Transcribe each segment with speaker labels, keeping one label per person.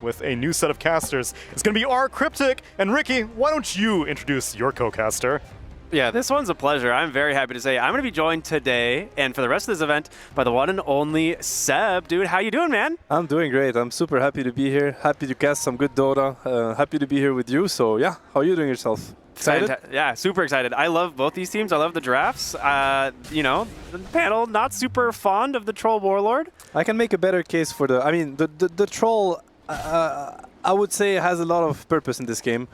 Speaker 1: with a new set of casters. It's going to be our Cryptic. And Ricky, why don't you introduce your co-caster?
Speaker 2: Yeah, this one's a pleasure. I'm very happy to say I'm going to be joined today and for the rest of this event by the one and only Seb. Dude, how you doing, man?
Speaker 3: I'm doing great. I'm super happy to be here. Happy to cast some good Dota. Happy to be here with you. So yeah, how are you doing yourself? Excited?
Speaker 2: Yeah, super excited. I love both these teams. I love the drafts. You know, the panel not super fond of the Troll Warlord.
Speaker 3: I can make a better case for the... I mean, the Troll, I would say, has a lot of purpose in this game.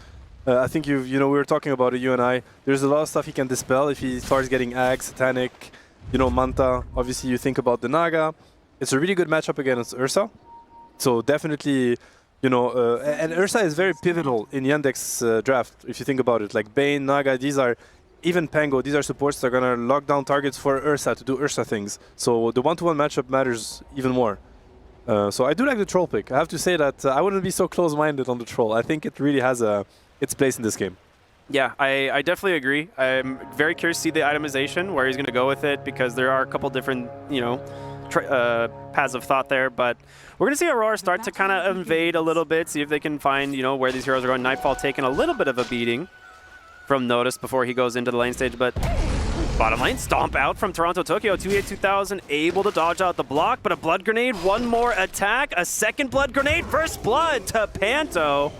Speaker 3: I think we were talking about it, you and I. There's a lot of stuff he can dispel if he starts getting Ag, Satanic, Manta. Obviously, you think about the Naga. It's a really good matchup against Ursa. So definitely, and Ursa is very pivotal in Yandex draft, if you think about it. Like Bane, Naga, these are, even Pango, these are supports that are going to lock down targets for Ursa to do Ursa things. So the one-to-one matchup matters even more. So I do like the Troll pick. I have to say that I wouldn't be so close-minded on the Troll. I think it really has its place in this game.
Speaker 2: Yeah, I definitely agree. I'm very curious to see the itemization, where he's going to go with it, because there are a couple different, paths of thought there. But we're going to see Aurora start to kind of invade a little bit, see if they can find, where these heroes are going. Nightfall taking a little bit of a beating from Natus before he goes into the lane stage, but bottom lane, stomp out from Toronto Tokyo, 282,000, able to dodge out the block, but a blood grenade, one more attack, a second blood grenade, first blood to Panto.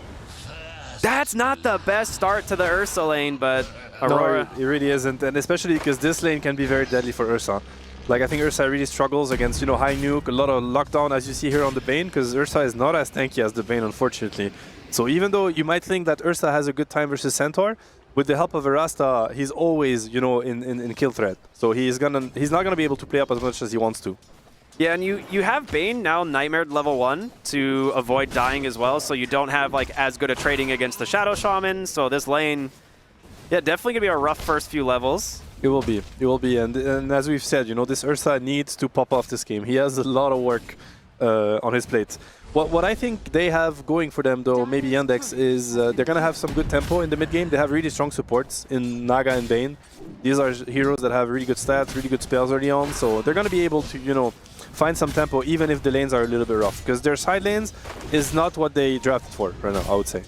Speaker 2: That's not the best start to the Ursa lane, but Aurora...
Speaker 3: No, it really isn't, and especially because this lane can be very deadly for Ursa. Like, I think Ursa really struggles against, high nuke, a lot of lockdown, as you see here on the Bane, because Ursa is not as tanky as the Bane, unfortunately. So even though you might think that Ursa has a good time versus Centaur, with the help of Arasta, he's always, in kill threat. So he's not gonna be able to play up as much as he wants to.
Speaker 2: Yeah, and you have Bane now Nightmare level 1 to avoid dying as well, so you don't have like as good a trading against the Shadow Shaman. So this lane, yeah, definitely gonna be a rough first few levels.
Speaker 3: It will be, and as we've said, this Ursa needs to pop off this game. He has a lot of work on his plate. What I think they have going for them, though, maybe Yandex, is they're gonna have some good tempo in the mid game. They have really strong supports in Naga and Bane. These are heroes that have really good stats, really good spells early on, so they're gonna be able to, find some tempo even if the lanes are a little bit rough, because their side lanes is not what they drafted for right now, I would say.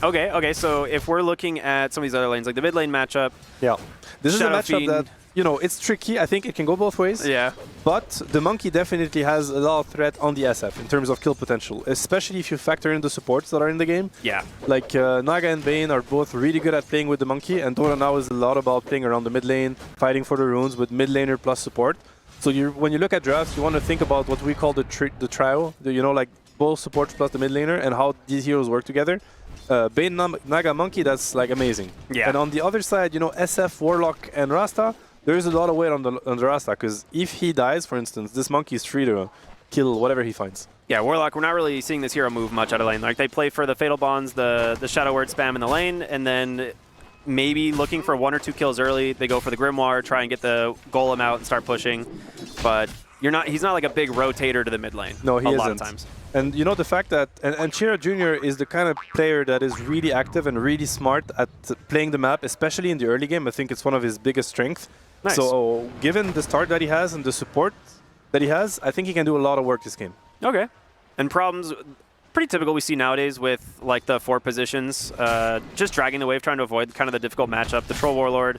Speaker 2: Okay, so if we're looking at some of these other lanes, like the mid lane matchup...
Speaker 3: Yeah, this
Speaker 2: Shadow
Speaker 3: is a matchup
Speaker 2: Fiend.
Speaker 3: that, it's tricky. I think it can go both ways.
Speaker 2: Yeah.
Speaker 3: But the Monkey definitely has a lot of threat on the SF in terms of kill potential, especially if you factor in the supports that are in the game.
Speaker 2: Yeah.
Speaker 3: Like Naga and Bane are both really good at playing with the Monkey, and Dota now is a lot about playing around the mid lane, fighting for the runes with mid laner plus support. So when you look at drafts, you want to think about what we call the trio, like both support plus the mid laner, and how these heroes work together. Bane, Naga, Monkey, that's like amazing.
Speaker 2: Yeah.
Speaker 3: And on the other side, SF, Warlock, and Rasta, there is a lot of weight on the Rasta, because if he dies, for instance, this Monkey is free to kill whatever he finds.
Speaker 2: Yeah, Warlock, we're not really seeing this hero move much out of lane. Like, they play for the Fatal Bonds, the Shadow Word spam in the lane, and then maybe looking for 1 or 2 kills early. They go for the Grimoire, try and get the Golem out and start pushing. But he's not like a big rotator to the mid lane.
Speaker 3: No, he isn't.
Speaker 2: A lot of times.
Speaker 3: And the fact that, and Chira Jr. is the kind of player that is really active and really smart at playing the map, especially in the early game. I think it's one of his biggest strengths.
Speaker 2: Nice.
Speaker 3: So given the start that he has and the support that he has, I think he can do a lot of work this game.
Speaker 2: Okay. And problems, pretty typical we see nowadays with like the 4 positions, just dragging the wave, trying to avoid kind of the difficult matchup. The Troll Warlord,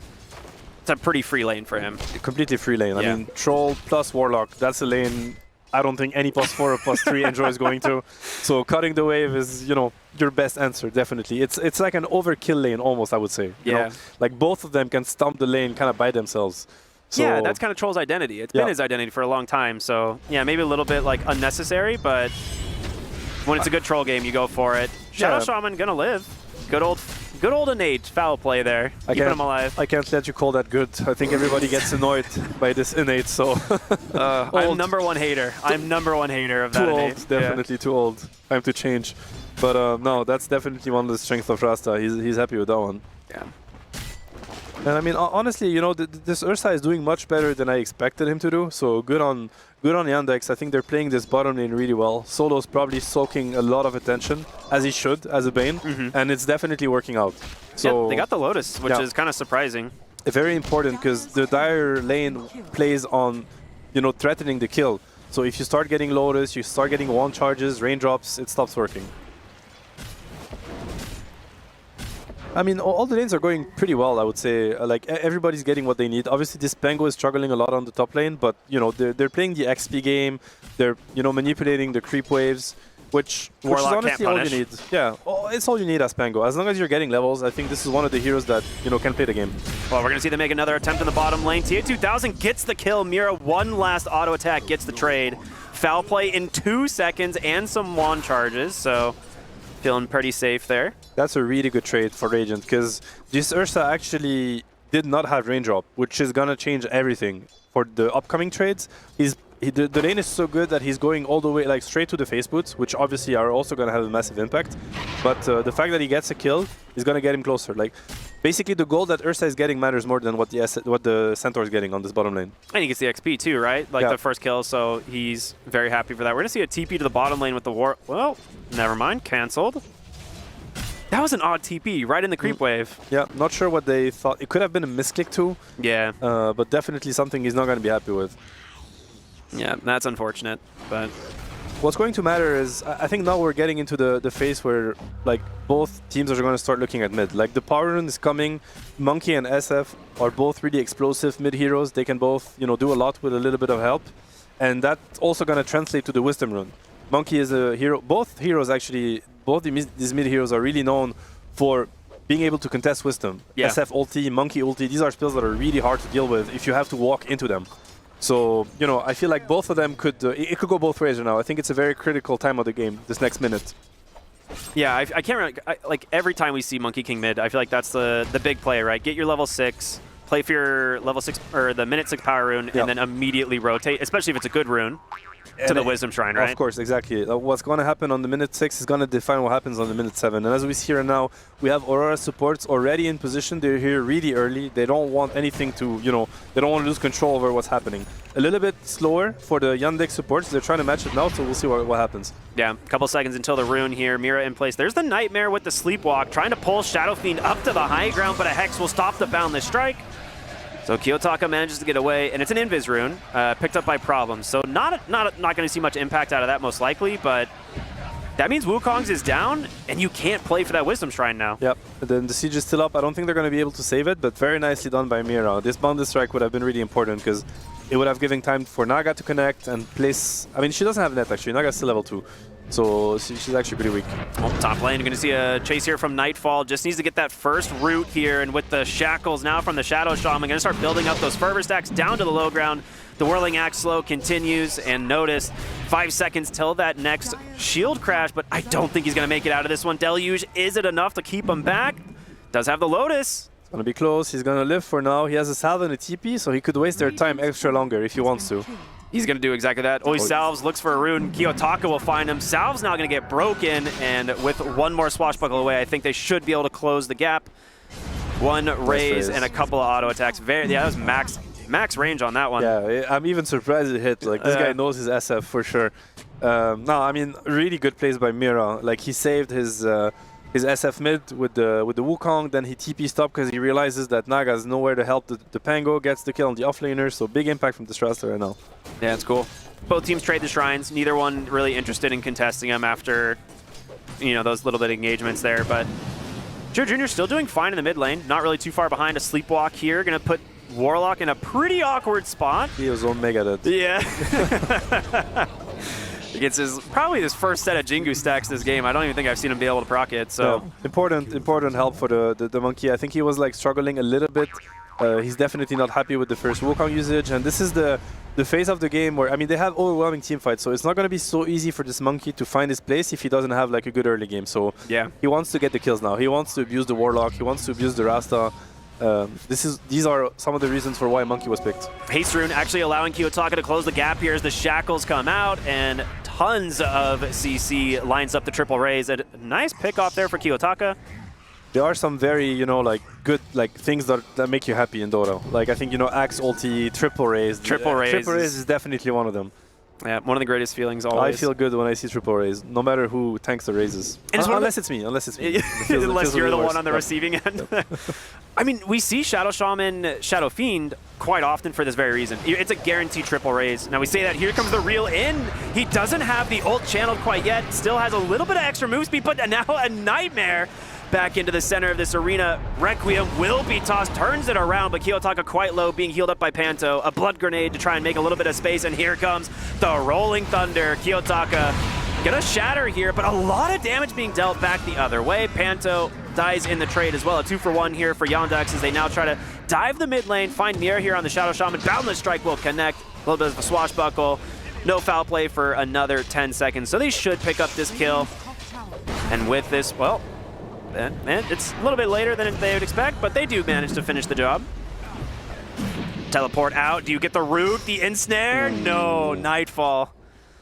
Speaker 2: it's a pretty free lane for him.
Speaker 3: Completely free lane.
Speaker 2: Yeah.
Speaker 3: I mean, Troll plus Warlock, that's a lane I don't think any +4 or +3 enjoys going to. So cutting the wave is, your best answer, definitely. It's like an overkill lane almost, I would say. You know? Like both of them can stomp the lane kind of by themselves. So
Speaker 2: yeah, that's kind of Troll's identity. It's been his identity for a long time. So yeah, maybe a little bit like unnecessary, but when it's a good Troll game, you go for it. Shadow Shaman gonna live. Good old innate foul play there, keeping him alive.
Speaker 3: I can't let you call that good. I think everybody gets annoyed by this innate, so...
Speaker 2: I'm #1 hater. I'm #1 hater of that innate.
Speaker 3: Too old, definitely too old. Time to change. But no, that's definitely one of the strengths of Rasta. He's happy with that one.
Speaker 2: Yeah.
Speaker 3: And I mean, honestly, this Ursa is doing much better than I expected him to do. So good on Yandex. I think they're playing this bottom lane really well. Solo's probably soaking a lot of attention, as he should, as a Bane, and it's definitely working out. So
Speaker 2: yeah, they got the Lotus, which is kind of surprising.
Speaker 3: Very important, because the Dire lane plays on, threatening the kill. So if you start getting Lotus, you start getting wand charges, raindrops, it stops working. I mean, all the lanes are going pretty well, I would say. Like, everybody's getting what they need. Obviously, this Pango is struggling a lot on the top lane, but, you know, they're playing the XP game. They're, you know, manipulating the creep waves, which is honestly all you need. Yeah, it's all you need as Pango. As long as you're getting levels, I think this is one of the heroes that, you know, can play the game.
Speaker 2: Well, we're going to see them make another attempt in the bottom lane. TA2000 gets the kill. Mira, one last auto attack, gets the trade. Foul play in 2 seconds and some wand charges, so feeling pretty safe there. That's
Speaker 3: a really good trade for Radiant, because this Ursa actually did not have raindrop, which is going to change everything. For the upcoming trades, the lane is so good that he's going all the way, like, straight to the face boots, which obviously are also going to have a massive impact. But the fact that he gets a kill is going to get him closer. Like, basically, the gold that Ursa is getting matters more than what the Centaur is getting on this bottom lane.
Speaker 2: And he gets the XP too, right? Like the first kill, so he's very happy for that. We're going to see a TP to the bottom lane with the war. Well, never mind, cancelled. That was an odd TP, right in the creep wave.
Speaker 3: Yeah, not sure what they thought. It could have been a misclick too.
Speaker 2: Yeah.
Speaker 3: But definitely something he's not going to be happy with.
Speaker 2: Yeah, that's unfortunate, but...
Speaker 3: What's going to matter is, I think now we're getting into the phase where, like, both teams are going to start looking at mid. Like, the power rune is coming. Monkey and SF are both really explosive mid heroes. They can both, you know, do a lot with a little bit of help. And that's also going to translate to the wisdom rune. Monkey is a hero. Both heroes, actually, these mid heroes are really known for being able to contest wisdom.
Speaker 2: Yeah.
Speaker 3: SF ulti, Monkey ulti, these are spells that are really hard to deal with if you have to walk into them. So, you know, I feel like both of them could, it could go both ways right now. I think it's a very critical time of the game, this next minute.
Speaker 2: Yeah, I can't remember, like, every time we see Monkey King mid, I feel like that's the big play, right? Get your level 6, play for your level 6, or the minute 6 power rune, and then immediately rotate, especially if it's a good rune, to the Wisdom Shrine, right?
Speaker 3: Of course, exactly. What's going to happen on the minute 6 is going to define what happens on the minute 7. And as we see here now, we have Aurora supports already in position. They're here really early. They don't want anything to, you know, they don't want to lose control over what's happening. A little bit slower for the Yandex supports. They're trying to match it now, so we'll see what happens.
Speaker 2: Yeah, a couple seconds until the rune here. Mira in place. There's the Nightmare with the Sleepwalk, trying to pull Shadow Fiend up to the high ground, but a Hex will stop the Boundless Strike. So Kiyotaka manages to get away, and it's an Invis rune, picked up by Problems. So not going to see much impact out of that most likely, but that means Wukong's is down, and you can't play for that Wisdom Shrine now.
Speaker 3: Yep, and then the siege is still up. I don't think they're going to be able to save it, but very nicely done by Mira. This Boundless Strike would have been really important, because it would have given time for Naga to connect and place... I mean, she doesn't have net, actually. Naga's still level 2. So she's actually pretty weak.
Speaker 2: Well, top lane, you're going to see a chase here from Nightfall. Just needs to get that first root here, and with the shackles now from the Shadow Shaman, going to start building up those fervor stacks down to the low ground. The Whirling Axe slow continues, and notice 5 seconds till that next shield crash, but I don't think he's going to make it out of this one. Deluge, is it enough to keep him back? Does have the Lotus.
Speaker 3: It's going to be close. He's going to live for now. He has a salve and a TP, so he could waste their time extra longer if he wants to.
Speaker 2: He's going to do exactly that. Oh, he salves, looks for a rune. Kiyotaka will find him. Salve's now going to get broken, and with one more swashbuckle away, I think they should be able to close the gap. One raise and a couple of auto attacks. Yeah, that was max range on that one.
Speaker 3: Yeah, I'm even surprised it hit. Like, this guy knows his SF for sure. No, I mean, really good plays by Mira. Like, he saved his SF mid with the Wukong, then he TP stopped because he realizes that Naga has nowhere to help the Pango, gets the kill on the offlaner, so big impact from the Strasser right now.
Speaker 2: Yeah, it's cool. Both teams trade the shrines, neither one really interested in contesting them after, you know, those little bit of engagements there, but Joe Jr. still doing fine in the mid lane, not really too far behind. A Sleepwalk here, gonna put Warlock in a pretty awkward spot.
Speaker 3: He was on Mega dead.
Speaker 2: Yeah. He gets probably his first set of Jingu stacks this game. I don't even think I've seen him be able to proc it. So
Speaker 3: important help for the Monkey. I think he was like struggling a little bit. He's definitely not happy with the first Wukong usage, and this is the phase of the game where, I mean, they have overwhelming team fights, so it's not going to be so easy for this Monkey to find his place if he doesn't have like a good early game. So
Speaker 2: yeah,
Speaker 3: he wants to get the kills now. He wants to abuse the Warlock. He wants to abuse the Rasta. These are some of the reasons for why Monkey was picked.
Speaker 2: Haste Rune actually allowing Kiyotaka to close the gap here as the shackles come out, and tons of CC lines up the triple raise. A nice pick off there for Kiyotaka.
Speaker 3: There are some very, you know, like good things that make you happy in Dota. Like, I think, you know, Axe ulti, triple raise.
Speaker 2: Triple raise
Speaker 3: is definitely one of them.
Speaker 2: Yeah, one of the greatest feelings always.
Speaker 3: I feel good when I see triple raise, no matter who tanks the raises. Unless it's me.
Speaker 2: Unless you're the one on the receiving end. I mean, we see Shadow Shaman, Shadow Fiend quite often for this very reason. It's a guaranteed triple raise. Now we say that, here comes the real in. He doesn't have the ult channeled quite yet, still has a little bit of extra move speed, but now a Nightmare back into the center of this arena. Requiem will be tossed, turns it around, but Kiyotaka quite low, being healed up by Panto. A blood grenade to try and make a little bit of space, and here comes the Rolling Thunder. Kiyotaka gonna shatter here, but a lot of damage being dealt back the other way. Panto dies in the trade as well. A 2-for-1 here for Yandex as they now try to dive the mid lane, find Mir here on the Shadow Shaman. Boundless Strike will connect. A little bit of a swashbuckle. No foul play for another 10 seconds, so they should pick up this kill. And with this, well, man, it's a little bit later than they would expect, but they do manage to finish the job. Teleport out. Do you get the root, the ensnare? No, Nightfall.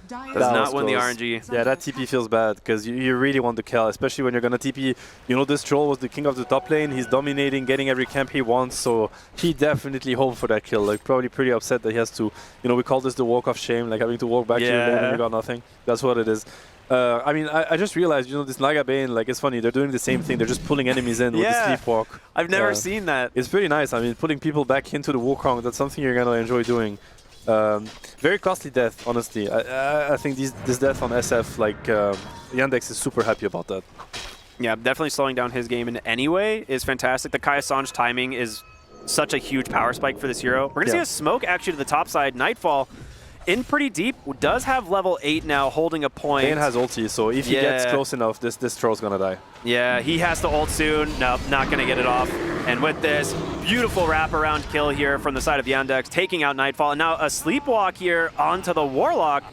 Speaker 2: Does not win the RNG.
Speaker 3: Yeah, that TP feels bad because you really want the kill, especially when you're going to TP. You know, this troll was the king of the top lane. He's dominating, getting every camp he wants, so he definitely hoped for that kill. Like, probably pretty upset that he has to, you know, we call this the walk of shame, like having to walk back to your lane and you got nothing. That's what it is. I mean, I just realized, you know, this Naga Bane, like, it's funny. They're doing the same thing. They're just pulling enemies in with the sleepwalk.
Speaker 2: I've never seen that.
Speaker 3: It's pretty nice. I mean, putting people back into the Wukong, that's something you're going to enjoy doing. Very costly death, honestly. I think this death on SF, like, Yandex is super happy about that.
Speaker 2: Yeah, definitely slowing down his game in any way is fantastic. The Kaya-Sange timing is such a huge power spike for this hero. We're going to see a smoke actually to the top side. Nightfall in pretty deep, does have level 8 now, holding a point.
Speaker 3: Bane has ulti, so if he gets close enough, this troll's going to die. Yeah,
Speaker 2: he has to ult soon. Nope, not going to get it off. And with this, beautiful wraparound kill here from the side of Yandex, taking out Nightfall. And now a sleepwalk here onto the Warlock.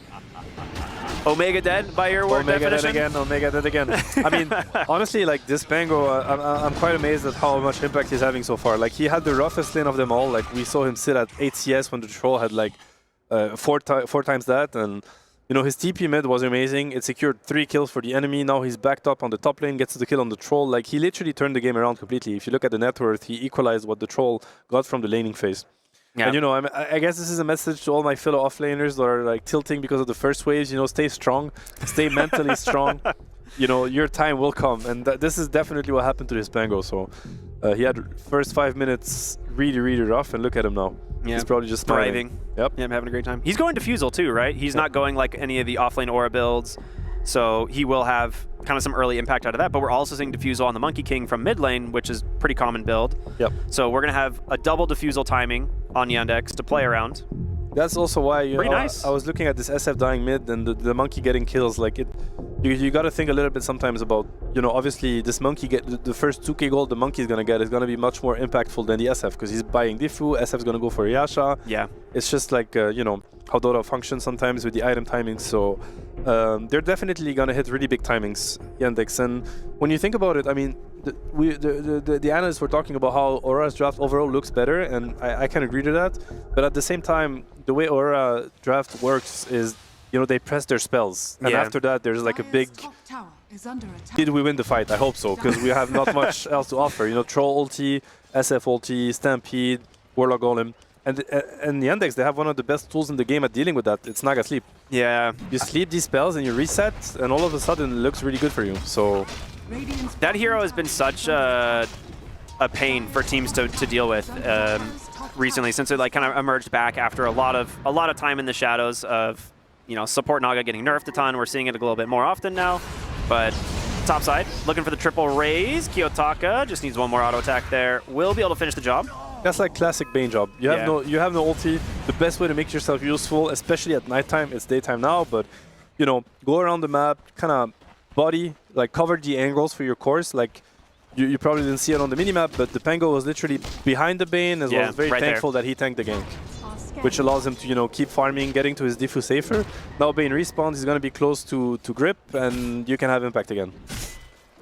Speaker 2: Omega dead by your word definition?
Speaker 3: Omega dead again. I mean, honestly, like this Pango, I'm quite amazed at how much impact he's having so far. Like, he had the roughest lane of them all. Like, we saw him sit at 8 CS when the troll had like four times that. And, you know, his TP mid was amazing. It secured 3 kills for the enemy. Now he's backed up on the top lane, gets the kill on the troll. Like, he literally turned the game around completely. If you look at the net worth, he equalized what the troll got from the laning phase. Yeah. And, you know, I guess this is a message to all my fellow offlaners that are, like, tilting because of the first waves. You know, stay strong. Stay mentally strong. You know, your time will come. And this is definitely what happened to this Pango. So he had first 5 minutes really, really rough. And look at him now. Yeah. He's probably just
Speaker 2: thriving.
Speaker 3: Yep.
Speaker 2: Yeah, I'm having a great time. He's going Diffusal too, right? He's not going like any of the offlane Aura builds. So he will have kind of some early impact out of that. But we're also seeing Diffusal on the Monkey King from mid lane, which is pretty common build.
Speaker 3: Yep.
Speaker 2: So we're going to have a double Diffusal timing on Yandex to play around.
Speaker 3: That's also why
Speaker 2: nice.
Speaker 3: I was looking at this SF dying mid and the monkey getting kills. Like, you got to think a little bit sometimes about, you know, obviously this monkey the first 2k gold the monkey is going to get is going to be much more impactful than the SF because he's buying Diffu. SF's going to go for Yasha.
Speaker 2: Yeah.
Speaker 3: It's just like, you know, how Dota functions sometimes with the item timings. So they're definitely going to hit really big timings, Yandex. And when you think about it, I mean, the analysts were talking about how Aurora's draft overall looks better, and I can agree to that. But at the same time, the way Aurora draft works is, you know, they press their spells. And after that, there's like a big... Did we win the fight? I hope so, because we have not much else to offer. You know, Troll ulti, SF ulti, Stampede, Warlock Golem. And Yandex, they have one of the best tools in the game at dealing with that. It's Naga Sleep.
Speaker 2: Yeah.
Speaker 3: You sleep these spells and you reset, and all of a sudden it looks really good for you. So
Speaker 2: that hero has been such a pain for teams to deal with recently, since it like kind of emerged back after a lot of time in the shadows of, you know, support Naga getting nerfed a ton. We're seeing it a little bit more often now. But top side, looking for the triple raise. Kiyotaka just needs one more auto attack there. Will be able to finish the job.
Speaker 3: That's like classic Bane job. You have no ulti. The best way to make yourself useful, especially at nighttime, it's daytime now, but, you know, go around the map, kind of body, like cover the angles for your course. Like, you probably didn't see it on the minimap, but the Pango was literally behind the Bane, as well as very thankful that he tanked the gank, which allows him to, you know, keep farming, getting to his Diffu safer. Now Bane respawns, he's going to be close to grip, and you can have impact again.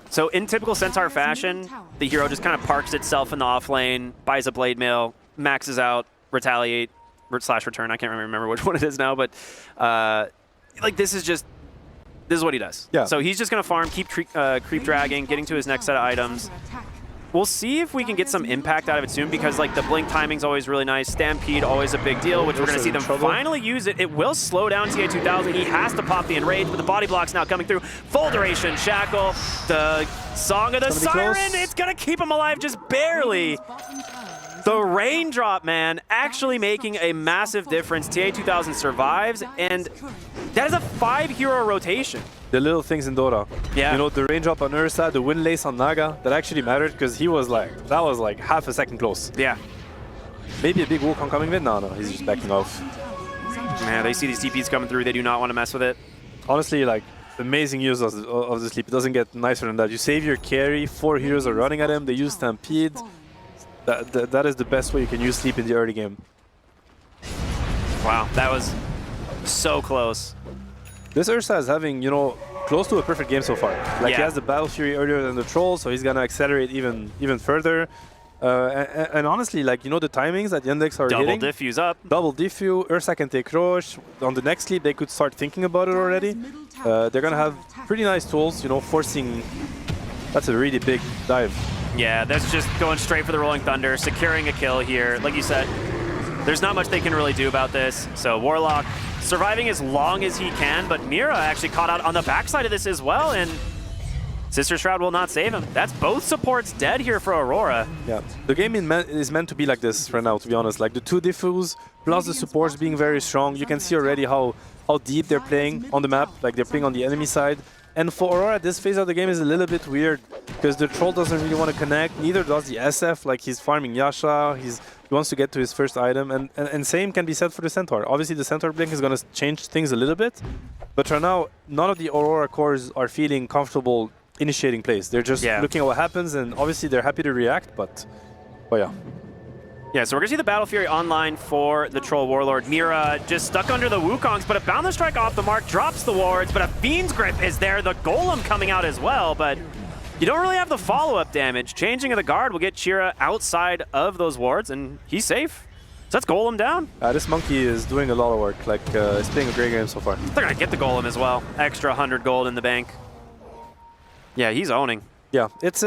Speaker 2: So in typical Centaur fashion, the hero just kind of parks itself in the off lane, buys a Blade Mail, maxes out, retaliate, / return. I can't remember which one it is now, but like this is what he does.
Speaker 3: Yeah.
Speaker 2: So he's just going to farm, keep creep dragging, getting to his next set of items. We'll see if we can get some impact out of it soon, because like the blink timing's always really nice. Stampede, always a big deal, which we're going to see them finally use it. It will slow down TA2000. He has to pop the Enrage, but the body block's now coming through. Full duration Shackle, the Song of the Siren. It's going to keep him alive just barely. The Raindrop, man, actually making a massive difference. TA2000 survives, and that is a 5-hero rotation.
Speaker 3: the little things in Dota.
Speaker 2: Yeah.
Speaker 3: You know, the range up on Ursa, the win lace on Naga, that actually mattered because he was like, that was like half a second close.
Speaker 2: Yeah.
Speaker 3: Maybe a big Wukong coming mid? No, he's just backing off.
Speaker 2: Man, they see these TPs coming through. They do not want to mess with it.
Speaker 3: Honestly, like, amazing use of the sleep. It doesn't get nicer than that. You save your carry, 4 heroes are running at him, they use Stampede. That is the best way you can use sleep in the early game.
Speaker 2: Wow, that was so close.
Speaker 3: This Ursa is having, you know, close to a perfect game so far. Like, he has the Battle Fury earlier than the Troll, so he's gonna accelerate even further. And honestly, like, you know, the timings that Yandex are hitting.
Speaker 2: Double diffuse up.
Speaker 3: Double diffuse, Ursa can take Roche. On the next sleep, they could start thinking about it already. They're gonna have pretty nice tools, you know, forcing... That's a really big dive.
Speaker 2: Yeah, that's just going straight for the Rolling Thunder, securing a kill here. Like you said, there's not much they can really do about this. So Warlock surviving as long as he can, but Mira actually caught out on the backside of this as well, and Sister Shroud will not save him. That's both supports dead here for Aurora.
Speaker 3: Yeah, the game is meant to be like this right now, to be honest. Like the 2 diffuse plus the supports being very strong. You can see already how deep they're playing on the map. Like, they're playing on the enemy side. And for Aurora, this phase of the game is a little bit weird because the Troll doesn't really want to connect. Neither does the SF. Like, he's farming Yasha. He wants to get to his first item. And same can be said for the Centaur. Obviously, the Centaur blink is going to change things a little bit. But right now, none of the Aurora cores are feeling comfortable initiating plays. They're just looking at what happens, and obviously they're happy to react, but yeah.
Speaker 2: Yeah, so we're going to see the Battle Fury online for the Troll Warlord. Mira just stuck under the Wukongs, but a Boundless Strike off the mark drops the wards, but a Fiend's Grip is there. The Golem coming out as well, but you don't really have the follow-up damage. Changing of the guard will get Chira outside of those wards, and he's safe. So that's Golem down.
Speaker 3: This monkey is doing a lot of work. Like, he's playing a great game so far.
Speaker 2: They're going to get the Golem as well. Extra 100 gold in the bank. Yeah, he's owning.
Speaker 3: Yeah, it's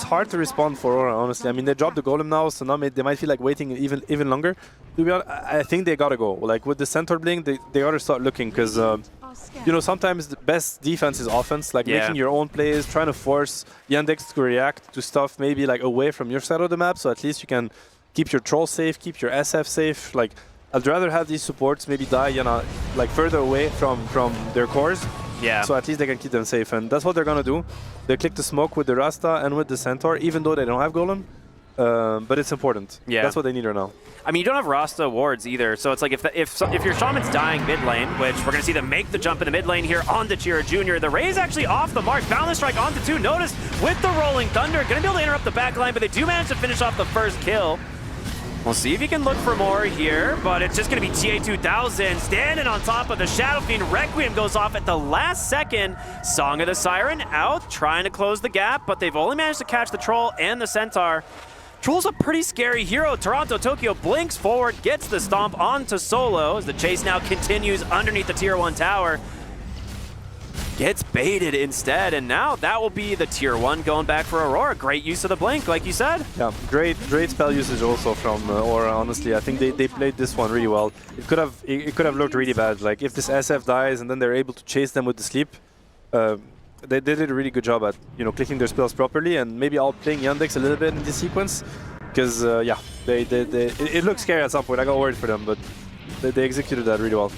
Speaker 3: hard to respond for Aurora, honestly. I mean, they dropped the Golem now, so now they might feel like waiting even longer. To be honest, I think they gotta go. Like, with the Centaur blink, they gotta start looking, because you know, sometimes the best defense is offense. Like, making your own plays, trying to force Yandex to react to stuff maybe like away from your side of the map, so at least you can keep your Troll safe, keep your SF safe. Like, I'd rather have these supports maybe die, you know, like further away from their cores.
Speaker 2: Yeah.
Speaker 3: So at least they can keep them safe, and that's what they're gonna do. They click the smoke with the Rasta and with the Centaur, even though they don't have Golem. But it's important.
Speaker 2: Yeah.
Speaker 3: That's what they need right now.
Speaker 2: I mean, you don't have Rasta wards either, so it's like if your Shaman's dying mid lane, which we're going to see them make the jump in the mid lane here onto Chira Jr. The Ray's actually off the mark. Boundless Strike onto 2. Notice with the Rolling Thunder, going to be able to interrupt the back line, but they do manage to finish off the first kill. We'll see if he can look for more here, but it's just going to be TA2000 standing on top of the Shadow Fiend. Requiem goes off at the last second. Song of the Siren out, trying to close the gap, but they've only managed to catch the Troll and the Centaur. Troll's a pretty scary hero. Toronto Tokyo blinks forward, gets the stomp onto Solo as the chase now continues underneath the Tier 1 tower. Gets baited instead, and now that will be the Tier 1 going back for Aurora. Great use of the blink, like you said.
Speaker 3: Yeah, great spell usage also from Aurora, honestly. I think they played this one really well. It could have looked really bad. Like, if this SF dies and then they're able to chase them with the sleep, they did a really good job at, you know, clicking their spells properly and maybe outplaying Yandex a little bit in this sequence. Because, yeah, it looked scary at some point. I got worried for them, but they executed that really well.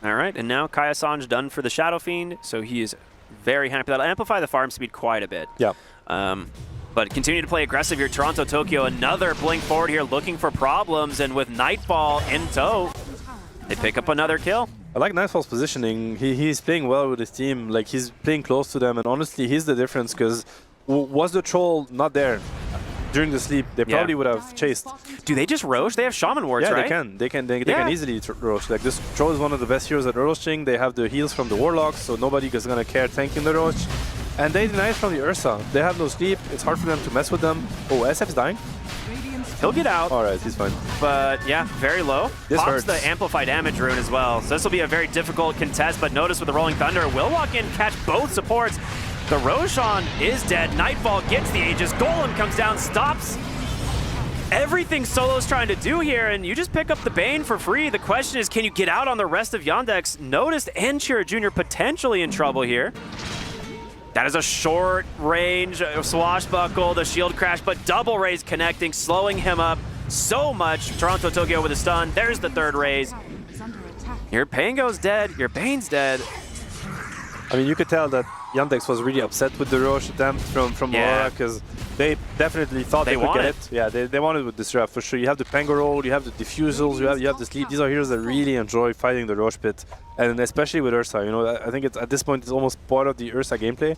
Speaker 2: All right, and now Kaya Sanj done for the Shadow Fiend, so he is very happy. That'll amplify the farm speed quite a bit.
Speaker 3: Yeah.
Speaker 2: But continue to play aggressive here. Toronto Tokyo, another blink forward here, looking for problems, and with Nightfall in tow, they pick up another kill.
Speaker 3: I like Nightfall's positioning. He's playing well with his team. Like, he's playing close to them, and honestly, he's the difference, because was the Troll not there during the sleep, they probably would have chased.
Speaker 2: Do they just Roche? They have Shaman wards, right?
Speaker 3: Yeah, they can easily Roche. Like, this Troll is one of the best heroes at Roching. They have the heals from the Warlocks, so nobody is gonna care tanking the Roche. And they deny it from the Ursa. They have no sleep. It's hard for them to mess with them. Oh, SF's dying.
Speaker 2: He'll get out.
Speaker 3: All right, he's fine.
Speaker 2: But yeah, very low.
Speaker 3: This
Speaker 2: Pops
Speaker 3: hurts.
Speaker 2: the Amplify Damage rune as well. So this will be a very difficult contest, but notice with the Rolling Thunder, will walk in, catch both supports. The Roshan is dead. Nightfall gets the Aegis. Golem comes down, stops everything Solo's trying to do here, and you just pick up the Bane for free. The question is, can you get out on the rest of Yandex? Noticed and Chira Jr. potentially in trouble here. That is a short range swashbuckle, the shield crash, but double raise connecting, slowing him up so much. Toronto Tokyo with a stun. There's the third raise. Your Pango's dead. Your Bane's dead.
Speaker 3: I mean, you could tell that Yandex was really upset with the Roche attempt from Aurora, because they definitely thought they could get it. Yeah, they wanted with this draft for sure. You have the Pango roll, you have the diffusals, you have the sleep. These are heroes that really enjoy fighting the Roche pit, and especially with Ursa. You know, I think it's at this point it's almost part of the Ursa gameplay.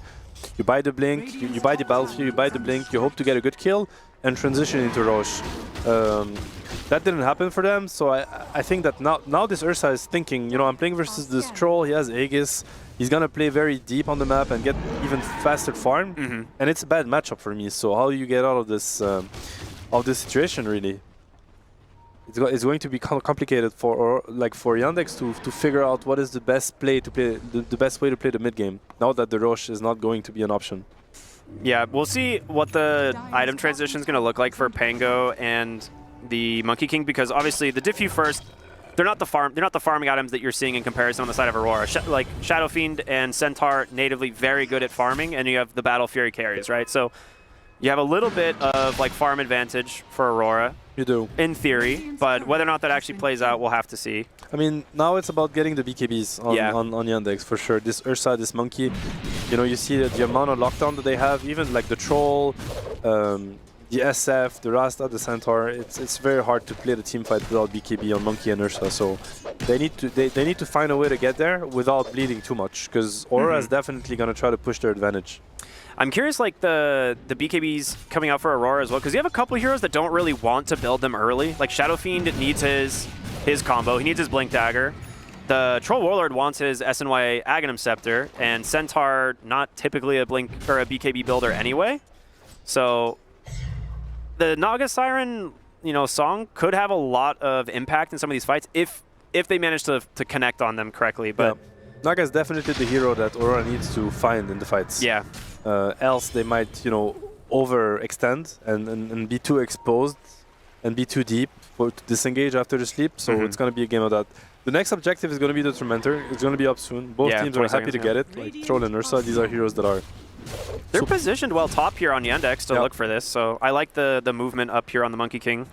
Speaker 3: You buy the blink, you buy the battlefield, you buy the blink, you hope to get a good kill and transition into Roche. That didn't happen for them, so I think that now this Ursa is thinking, you know, I'm playing versus this troll, he has Aegis, he's gonna play very deep on the map and get even faster farm, and it's a bad matchup for me, so how do you get out of this situation, really? It's going to be complicated for Yandex to figure out what is the best play to play, the best way to play the mid game, now that the Roche is not going to be an option.
Speaker 2: Yeah, we'll see what the item transition is going to look like for Pango and the Monkey King, because obviously the Diffuse first, they're not the farming items that you're seeing in comparison on the side of Aurora. Like Shadow Fiend and Centaur natively very good at farming, and you have the Battle Fury carries, right? So you have a little bit of like farm advantage for Aurora.
Speaker 3: You do.
Speaker 2: In theory, but whether or not that actually plays out, we'll have to see. I
Speaker 3: mean, now it's about getting the BKBs on Yandex for sure. This Ursa, this Monkey, you know, you see the amount of lockdown that they have, even like the Troll, the SF, the Rasta, the Centaur. It's very hard to play the team fight without BKB on Monkey and Ursa. So they need to find a way to get there without bleeding too much, because Aurora is definitely going to try to push their advantage.
Speaker 2: I'm curious, like the BKBs coming out for Aurora as well, because you have a couple of heroes that don't really want to build them early. Like Shadow Fiend needs his combo, he needs his Blink Dagger. The Troll Warlord wants his SNY Aghanim Scepter, and Centaur not typically a Blink or a BKB builder anyway. So the Naga Siren, you know, song could have a lot of impact in some of these fights if they manage to connect on them correctly. But
Speaker 3: Naga is definitely the hero that Aurora needs to find in the fights.
Speaker 2: Yeah.
Speaker 3: Else they might, you know, overextend and be too exposed and be too deep to disengage after the sleep. So it's going to be a game of that. The next objective is going to be the Tormentor. It's going to be up soon. Both teams are happy to get it. Like Troll and Ursa, these are heroes that are...
Speaker 2: They're positioned well top here on Yandex to look for this. So I like the movement up here on the Monkey King.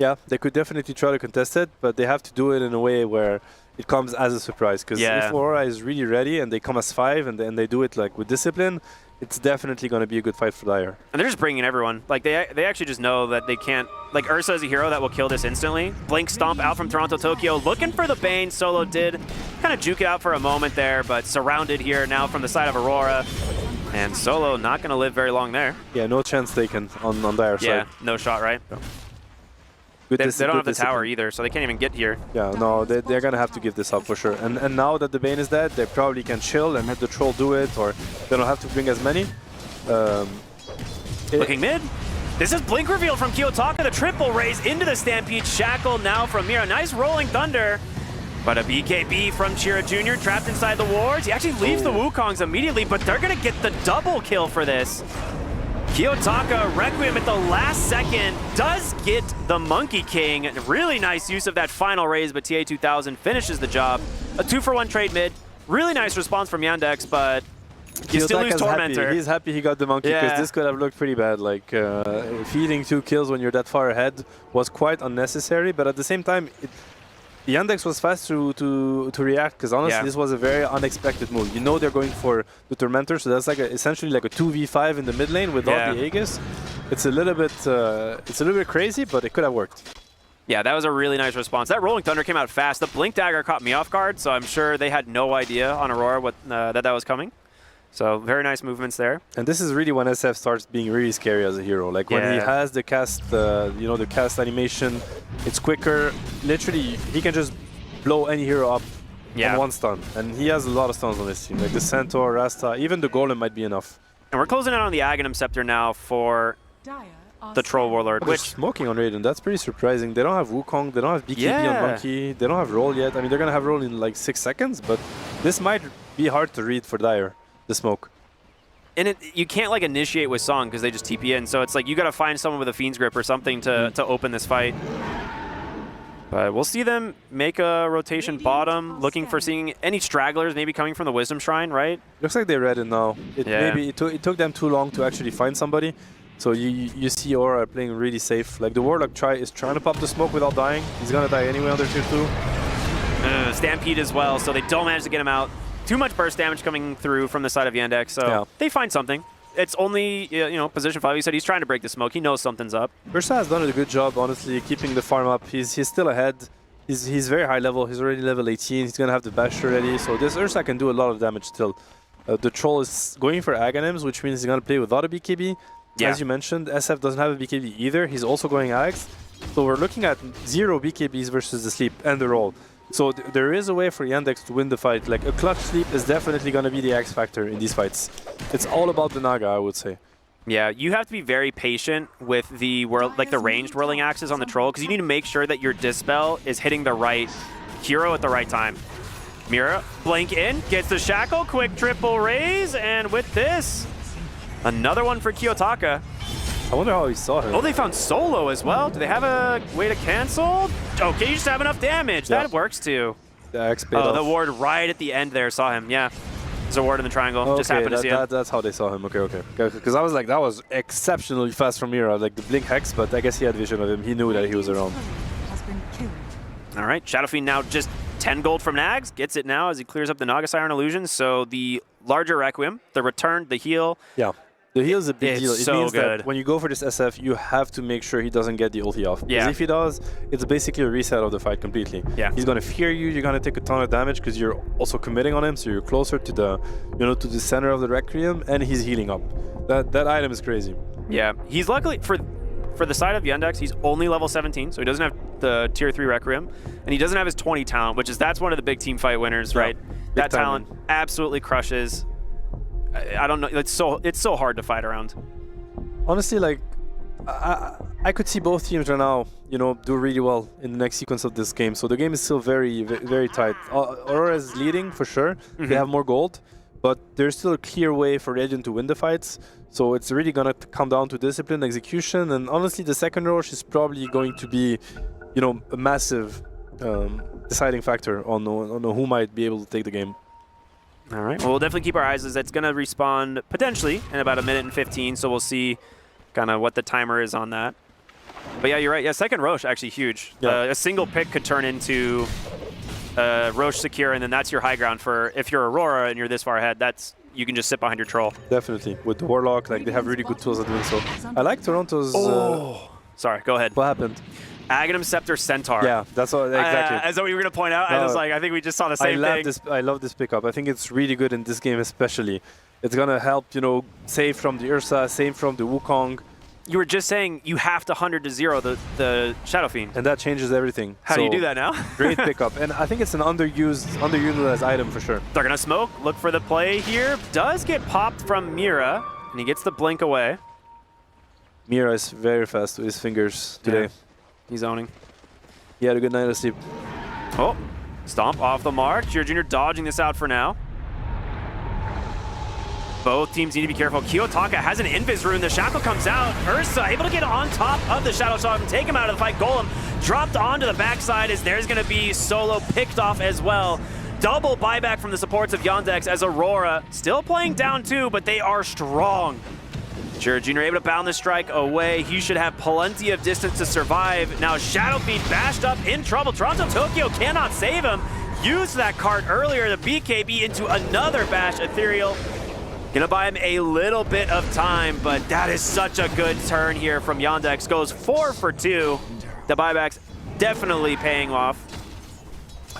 Speaker 3: Yeah, they could definitely try to contest it, but they have to do it in a way where it comes as a surprise. Because if Aurora is really ready and they come as 5 and they do it like with discipline, it's definitely going to be a good fight for Dire.
Speaker 2: And they're just bringing everyone. Like they actually just know that they can't. Like Ursa is a hero that will kill this instantly. Blink Stomp out from Toronto Tokyo, looking for the Bane. Solo did kind of juke it out for a moment there, but surrounded here now from the side of Aurora. And Solo not going to live very long there.
Speaker 3: Yeah, no chance taken on Dire side.
Speaker 2: Yeah, no shot, right?
Speaker 3: Yeah.
Speaker 2: They don't have the tower either, so they can't even get here.
Speaker 3: Yeah, no, they're going to have to give this up for sure. And now that the Bane is dead, they probably can chill and have the Troll do it, or they don't have to bring as many.
Speaker 2: Looking mid. This is Blink reveal from Kiyotaka, the triple raise into the Stampede. Shackle now from Mira. Nice rolling thunder. But a BKB from Chira Jr. trapped inside the wards. He actually leaves the Wukongs immediately, but they're going to get the double kill for this. Kiyotaka, Requiem at the last second, does get the Monkey King. Really nice use of that final raise, but TA2000 finishes the job. A 2-for-1 trade mid. Really nice response from Yandex, but you still lose Tormentor.
Speaker 3: Happy. He's happy he got the Monkey, because this could have looked pretty bad. Like, feeding 2 kills when you're that far ahead was quite unnecessary, but at the same time, Yandex was fast to react, because honestly this was a very unexpected move. You know they're going for the Tormentor, so that's like essentially like a 2v5 in the mid lane without the Aegis. It's a little bit crazy, but it could have worked.
Speaker 2: Yeah, that was a really nice response. That Rolling Thunder came out fast. The Blink Dagger caught me off guard, so I'm sure they had no idea on Aurora that was coming. So very nice movements there.
Speaker 3: And this is really when SF starts being really scary as a hero. Like when he has the cast, the cast animation, it's quicker. Literally, he can just blow any hero up on one stun. And he has a lot of stuns on this team. Like the Centaur, Rasta, even the Golem might be enough.
Speaker 2: And we're closing in on the Aghanim Scepter now for the Troll Warlord.
Speaker 3: Which smoking on Raiden, that's pretty surprising. They don't have Wukong, they don't have BKB on Monkey, they don't have roll yet. I mean, they're going to have roll in like 6 seconds, but this might be hard to read for Dire. The smoke.
Speaker 2: And you can't like initiate with Song because they just TP in, so it's like you got to find someone with a Fiend's Grip or something to open this fight. But we'll see them make a rotation bottom, looking for seeing any stragglers maybe coming from the Wisdom Shrine, right?
Speaker 3: Looks like they read it now. Maybe it took them too long to actually find somebody. So you see Aurora playing really safe. Like the Warlock is trying to pop the smoke without dying. He's gonna die anyway under tier 2.
Speaker 2: Stampede as well, so they don't manage to get him out. too much burst damage coming through from the side of Yandex, so they find something. It's only, position 5. He said he's trying to break the smoke. He knows something's up.
Speaker 3: Ursa has done a good job, honestly, keeping the farm up. He's still ahead. He's very high level. He's already level 18. He's going to have the Basher ready. So this Ursa can do a lot of damage still. The Troll is going for Aghanims, which means he's going to play without a BKB. Yeah. As you mentioned, SF doesn't have a BKB either. He's also going Aghs. So we're looking at 0 BKBs versus the Sleep and the Roll. So there is a way for Yandex to win the fight. Like a clutch Sleep is definitely going to be the X factor in these fights. It's all about the Naga, I would say.
Speaker 2: Yeah, you have to be very patient with the ranged whirling axes on the Troll, because you need to make sure that your Dispel is hitting the right hero at the right time. Mira, blink in, gets the Shackle, quick triple raise, and with this, another one for Kiyotaka.
Speaker 3: I wonder how he saw her.
Speaker 2: Oh, they found Solo as well. Do they have a way to cancel? Okay, you just have enough damage. That works too. The ward right at the end there saw him. Yeah. There's a ward in the triangle. Just happened to see him.
Speaker 3: That's how they saw him. Okay. Because I was like, that was exceptionally fast from Mira. Like the blink hex, but I guess he had vision of him. He knew that he was around.
Speaker 2: All right, Shadow Fiend now just 10 gold from Nags. Gets it now as he clears up the Naga Siren illusion. So the larger Requiem, the return, the heal.
Speaker 3: Yeah. The heal is a big deal. It
Speaker 2: so
Speaker 3: means
Speaker 2: good.
Speaker 3: that when you go for this SF, you have to make sure he doesn't get the ulti off. Because if he does, it's basically a reset of the fight completely.
Speaker 2: Yeah.
Speaker 3: He's going to fear you. You're going to take a ton of damage because you're also committing on him. So you're closer to the, to the center of the Requiem, and he's healing up. That item is crazy.
Speaker 2: Yeah. He's luckily for the side of Yandex, he's only level 17, so he doesn't have the tier 3 Requiem, and he doesn't have his 20 talent, which that's one of the big team fight winners, right? That talent absolutely crushes. I don't know. It's so hard to fight around.
Speaker 3: Honestly, like I could see both teams right now, do really well in the next sequence of this game. So the game is still very, very tight. Aurora is leading for sure. They have more gold, but there's still a clear way for Radiant to win the fights. So it's really gonna come down to discipline, execution, and honestly, the second Roche is probably going to be, a massive deciding factor on who might be able to take the game.
Speaker 2: All right. Well, we'll definitely keep our eyes as it's going to respawn potentially in about 1 minute and 15, so we'll see kind of what the timer is on that. But yeah, you're right. Yeah, second Roche actually huge. Yeah. A single pick could turn into Roche secure, and then that's your high ground for if you're Aurora and you're this far ahead. You can just sit behind your Troll.
Speaker 3: Definitely. With the Warlock, they have really good tools at doing so. I like Toronto's...
Speaker 2: Sorry, go ahead.
Speaker 3: What happened?
Speaker 2: Aghanim Scepter Centaur.
Speaker 3: Yeah, that's what exactly.
Speaker 2: As though you were going to point out, I think we just saw the same thing.
Speaker 3: I love this pickup. I think it's really good in this game especially. It's going to help, save from the Ursa, save from the Wukong.
Speaker 2: You were just saying you have to 100 to 0 the Shadow Fiend.
Speaker 3: And that changes everything.
Speaker 2: How do you do that now?
Speaker 3: Great pickup. And I think it's an underutilized item for sure.
Speaker 2: They're going to smoke. Look for the play here. Does get popped from Mira, and he gets the blink away.
Speaker 3: Mira is very fast with his fingers today.
Speaker 2: Yeah. He's owning.
Speaker 3: He had a good night of sleep.
Speaker 2: Oh, stomp off the mark. Jiro Jr. dodging this out for now. Both teams need to be careful. Kiyotaka has an Invis rune. The Shackle comes out. Ursa able to get on top of the Shadow Shot and take him out of the fight. Golem dropped onto the backside as there's going to be Solo picked off as well. Double buyback from the supports of Yandex as Aurora still playing down 2, but they are strong. Jiro Jr. able to bound the strike away. He should have plenty of distance to survive. Now Shadow Fiend bashed up in trouble. Toronto Tokyo cannot save him. Used that card earlier, the BKB into another bash. Ethereal gonna buy him a little bit of time, but that is such a good turn here from Yandex. Goes 4 for 2. The buybacks definitely paying off.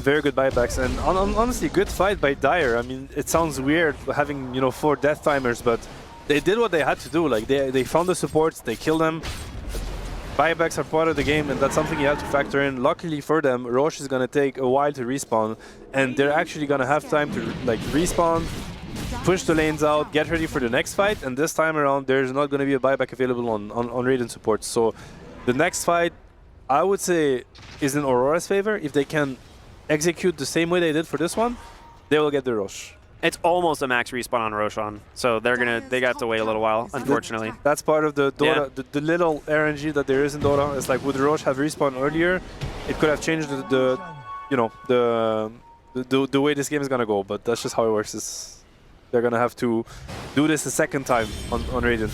Speaker 3: Very good buybacks, and honestly, good fight by Dire. I mean, it sounds weird having 4 death timers, but they did what they had to do. Like they found the supports, they killed them. Buybacks are part of the game, and that's something you have to factor in. Luckily for them, Roche is gonna take a while to respawn, and they're actually gonna have time to respawn, push the lanes out, get ready for the next fight. And this time around, there's not gonna be a buyback available on Radiant supports. So the next fight, I would say, is in Aurora's favor. If they can execute the same way they did for this one, they will get the Roche.
Speaker 2: It's almost a max respawn on Roshan, so they have to wait a little while, unfortunately.
Speaker 3: That's part of the Dota, the little RNG that there is in Dota. It's like, would Roche have respawned earlier, it could have changed the way this game is gonna go. But that's just how it works. They're gonna have to do this a second time on Radiant.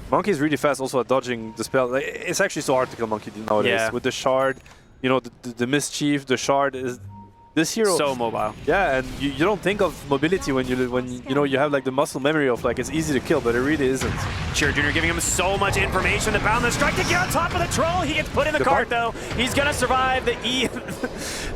Speaker 3: Monkey is really fast also at dodging the spell. It's actually so hard to kill Monkey nowadays with the shard. you know, the mischief, the shard is this hero.
Speaker 2: So mobile.
Speaker 3: Yeah, and you don't think of mobility when you know you have like the muscle memory of like it's easy to kill, but it really isn't.
Speaker 2: Cheer Jr. giving him so much information to pound the strike to get on top of the troll. He gets put in the cart though. He's gonna survive the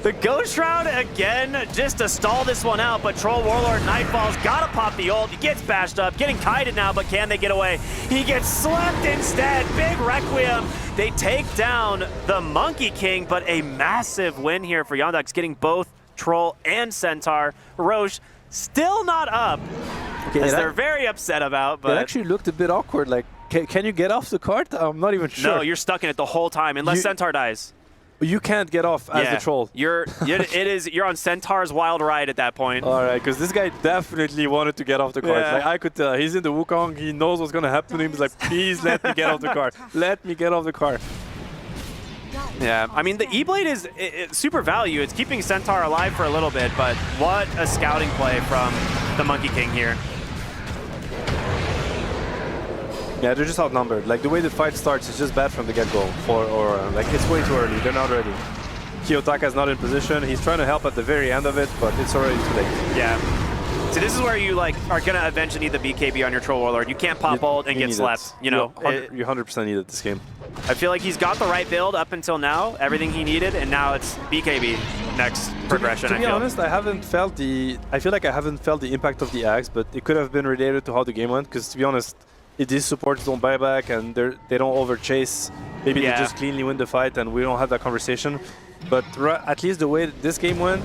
Speaker 2: the Ghost Shroud again, just to stall this one out. But Troll Warlord Nightfall's gotta pop the ult. He gets bashed up, getting kited now, but can they get away? He gets slept instead. Big Requiem. They take down the Monkey King, but a massive win here for Yandex, getting both Troll and Centaur. Roche still not up, as they're very upset about. But
Speaker 3: it actually looked a bit awkward. Like, can you get off the cart? I'm not even sure.
Speaker 2: No, you're stuck in it the whole time, unless Centaur dies.
Speaker 3: You can't get off as the troll.
Speaker 2: You're on Centaur's wild ride at that point.
Speaker 3: All right, because this guy definitely wanted to get off the cart.
Speaker 2: Yeah.
Speaker 3: Like, I could tell. He's in the Wukong. He knows what's going to happen to him. He's like, please let me get off the cart. Let me get off the cart.
Speaker 2: Yeah, I mean, the E-Blade is super value. It's keeping Centaur alive for a little bit, but what a scouting play from the Monkey King here.
Speaker 3: Yeah, they're just outnumbered. Like, the way the fight starts is just bad from the get-go for Aurora. Like, it's way too early. They're not ready. Kiyotaka's not in position. He's trying to help at the very end of it, but it's already too late.
Speaker 2: Yeah. So this is where you like are gonna eventually need the BKB on your Troll Warlord. You can't pop ult and get slept. You know,
Speaker 3: you 100% need it this game.
Speaker 2: I feel like he's got the right build up until now, everything he needed, and now it's BKB next progression.
Speaker 3: To be honest, I feel like I haven't felt the impact of the axe, but it could have been related to how the game went. Because to be honest, these supports don't buy back and they don't over chase. Maybe they just cleanly win the fight, and we don't have that conversation. But at least the way this game went,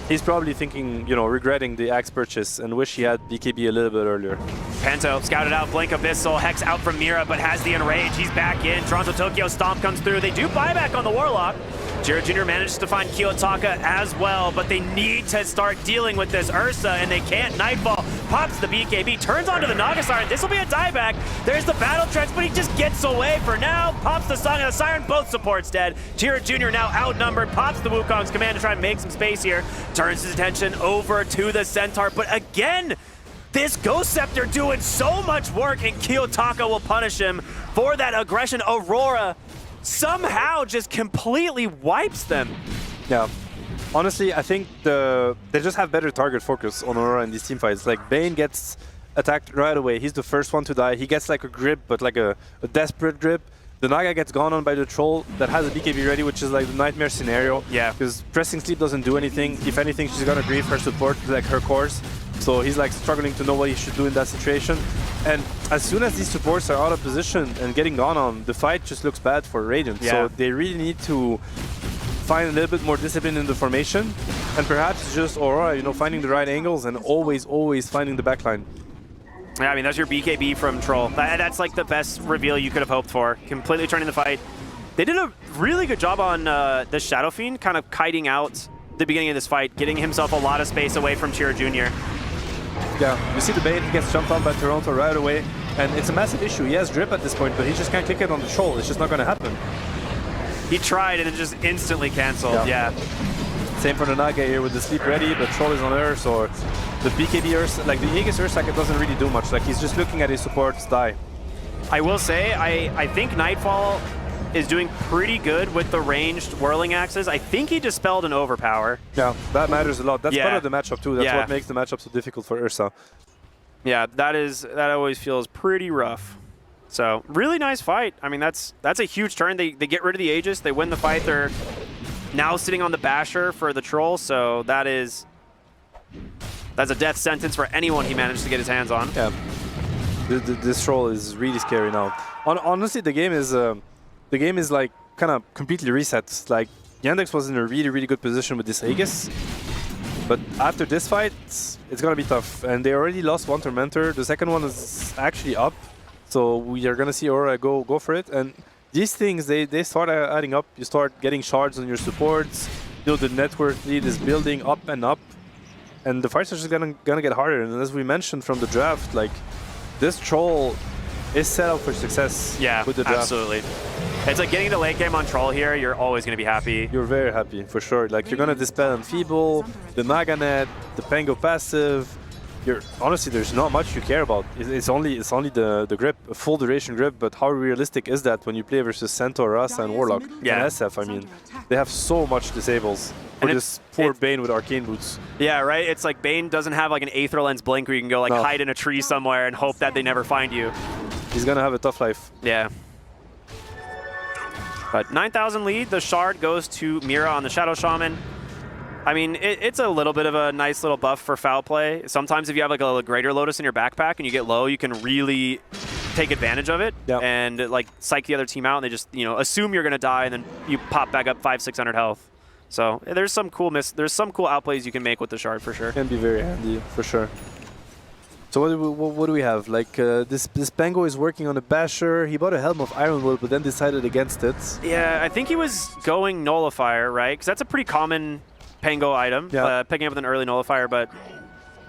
Speaker 3: he's probably thinking, you know, regretting the axe purchase and wish he had BKB a little bit earlier.
Speaker 2: Panto scouted out, Blink Abyssal, Hex out from Mira, but has the Enrage. He's back in. Toronto Tokyo Stomp comes through. They do buyback on the Warlock. Jiro Jr. manages to find Kiyotaka as well, but they need to start dealing with this Ursa, and they can't. Nightfall pops the BKB, turns onto the Naga Siren. This will be a dieback. There's the Battle Trance, but he just gets away for now. Pops the Song and the Siren, both supports dead. Jiro Jr. now outnumbered, pops the Wukong's command to try and make some space here. Turns his attention over to the Centaur, but again, this Ghost Scepter doing so much work, and Kiyotaka will punish him for that aggression. Aurora somehow just completely wipes them.
Speaker 3: Yeah. Honestly, I think they just have better target focus on Aurora in these teamfights. Like, Bane gets attacked right away. He's the first one to die. He gets like a grip, but like a desperate grip. The Naga gets gone on by the Troll that has a BKB ready, which is like the nightmare scenario.
Speaker 2: Yeah.
Speaker 3: Because pressing sleep doesn't do anything. If anything, she's gonna grieve her support, like her cores. So he's like struggling to know what he should do in that situation. And as soon as these supports are out of position and getting gone on, the fight just looks bad for Radiant.
Speaker 2: Yeah.
Speaker 3: So they really need to find a little bit more discipline in the formation, and perhaps just Aurora, you know, finding the right angles and always finding the backline.
Speaker 2: Yeah, I mean, that's your BKB from Troll. That's like the best reveal you could have hoped for. Completely turning the fight. They did a really good job on the Shadow Fiend, kind of kiting out the beginning of this fight, getting himself a lot of space away from Chiro Jr.
Speaker 3: Yeah, you see the bait, he gets jumped on by Toronto right away, and it's a massive issue. He has drip at this point, but he just can't click it on the Troll. It's just not going to happen.
Speaker 2: He tried and it just instantly canceled. Yeah.
Speaker 3: Same for the Naga here with the sleep ready, but Troll is on Earth, or the BKB Earth, like the Aegis Earth Sacket doesn't really do much. Like, he's just looking at his supports die.
Speaker 2: I will say, I think Nightfall is doing pretty good with the ranged whirling axes. I think he dispelled an overpower.
Speaker 3: Yeah, that matters a lot. That's part of the matchup too. That's what makes the matchup so difficult for Ursa.
Speaker 2: Yeah, that always feels pretty rough. So really nice fight. I mean, that's a huge turn. They get rid of the Aegis. They win the fight. They're now sitting on the Basher for the Troll. So that's a death sentence for anyone he managed to get his hands on.
Speaker 3: Yeah, this Troll is really scary now. Honestly, the game is like kind of completely reset. Like, Yandex was in a really good position with this Aegis. But after this fight, it's gonna be tough. And they already lost one Tormentor. The second one is actually up. So we are gonna see Aurora go for it. And these things, they start adding up. You start getting shards on your supports. You know, the network lead is building up and up. And the fights are just gonna get harder. And as we mentioned from the draft, like, this Troll is set up for success with the draft.
Speaker 2: Absolutely. It's like getting the late game on Troll here, you're always going to be happy.
Speaker 3: You're very happy, for sure. Like, you're going to dispel Enfeeble, the Naganet, the Pango passive, honestly, there's not much you care about. It's only the grip, a full duration grip. But how realistic is that when you play versus Centaur, Rasa, and Warlock
Speaker 2: Yeah.
Speaker 3: and SF? I mean, they have so much disables for this poor Bane with Arcane Boots.
Speaker 2: Yeah, right? It's like Bane doesn't have like an Aether Lens blink where you can go like hide in a tree somewhere and hope that they never find you.
Speaker 3: He's gonna have a tough life.
Speaker 2: Yeah. But 9,000 lead, the Shard goes to Mira on the Shadow Shaman. I mean, it's a little bit of a nice little buff for foul play. Sometimes if you have like a Greater Lotus in your backpack and you get low, you can really take advantage of it and like psych the other team out and they just, you know, assume you're gonna die and then you pop back up 500-600 health. So there's some cool outplays you can make with the Shard for sure.
Speaker 3: Can be very handy for sure. So what do we have? Like this Pango is working on a Basher. He bought a Helm of Iron Will, but then decided against it.
Speaker 2: Yeah, I think he was going Nullifier, right? Because that's a pretty common Pango item, picking up with an early Nullifier, but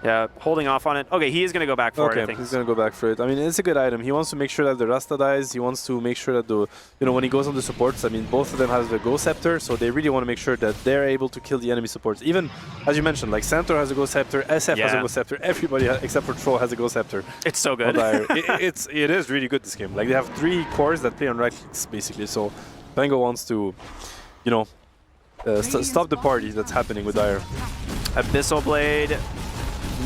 Speaker 2: yeah, holding off on it. Okay, he is going to go back for it, I think.
Speaker 3: He's going to go back for it. I mean, it's a good item. He wants to make sure that the Rasta dies. He wants to make sure that the, you know, when he goes on the supports, I mean, both of them have the Ghost Scepter, so they really want to make sure that they're able to kill the enemy supports. Even, as you mentioned, like Centaur has a Ghost Scepter, SF has a Ghost Scepter, everybody except for Troll has a Ghost Scepter.
Speaker 2: It's so good.
Speaker 3: It is really good, this game. Like, they have 3 cores that play on right clicks, basically, so Pango wants to, you know, stop the party that's happening with Dire.
Speaker 2: Abyssal Blade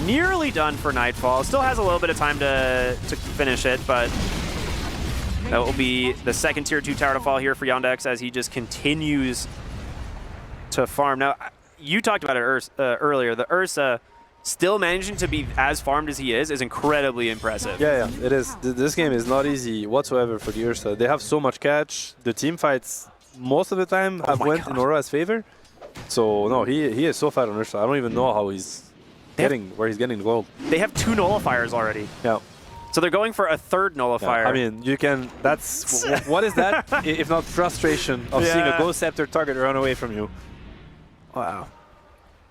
Speaker 2: nearly done for Nightfall. Still has a little bit of time to finish it, but that will be the second tier 2 tower to fall here for Yandex as he just continues to farm. Now, you talked about it earlier. The Ursa still managing to be as farmed as he is incredibly impressive.
Speaker 3: Yeah, it is. This game is not easy whatsoever for the Ursa. They have so much catch. The team fights most of the time have went in Aurora's favor. So no, he is so fat on Ursa. I don't even know how he's where he's getting the gold.
Speaker 2: They have 2 nullifiers already.
Speaker 3: Yeah.
Speaker 2: So they're going for a 3rd nullifier.
Speaker 3: Yeah, I mean, you can. That's what is that if not frustration of seeing a Ghost Scepter target run away from you?
Speaker 2: Wow.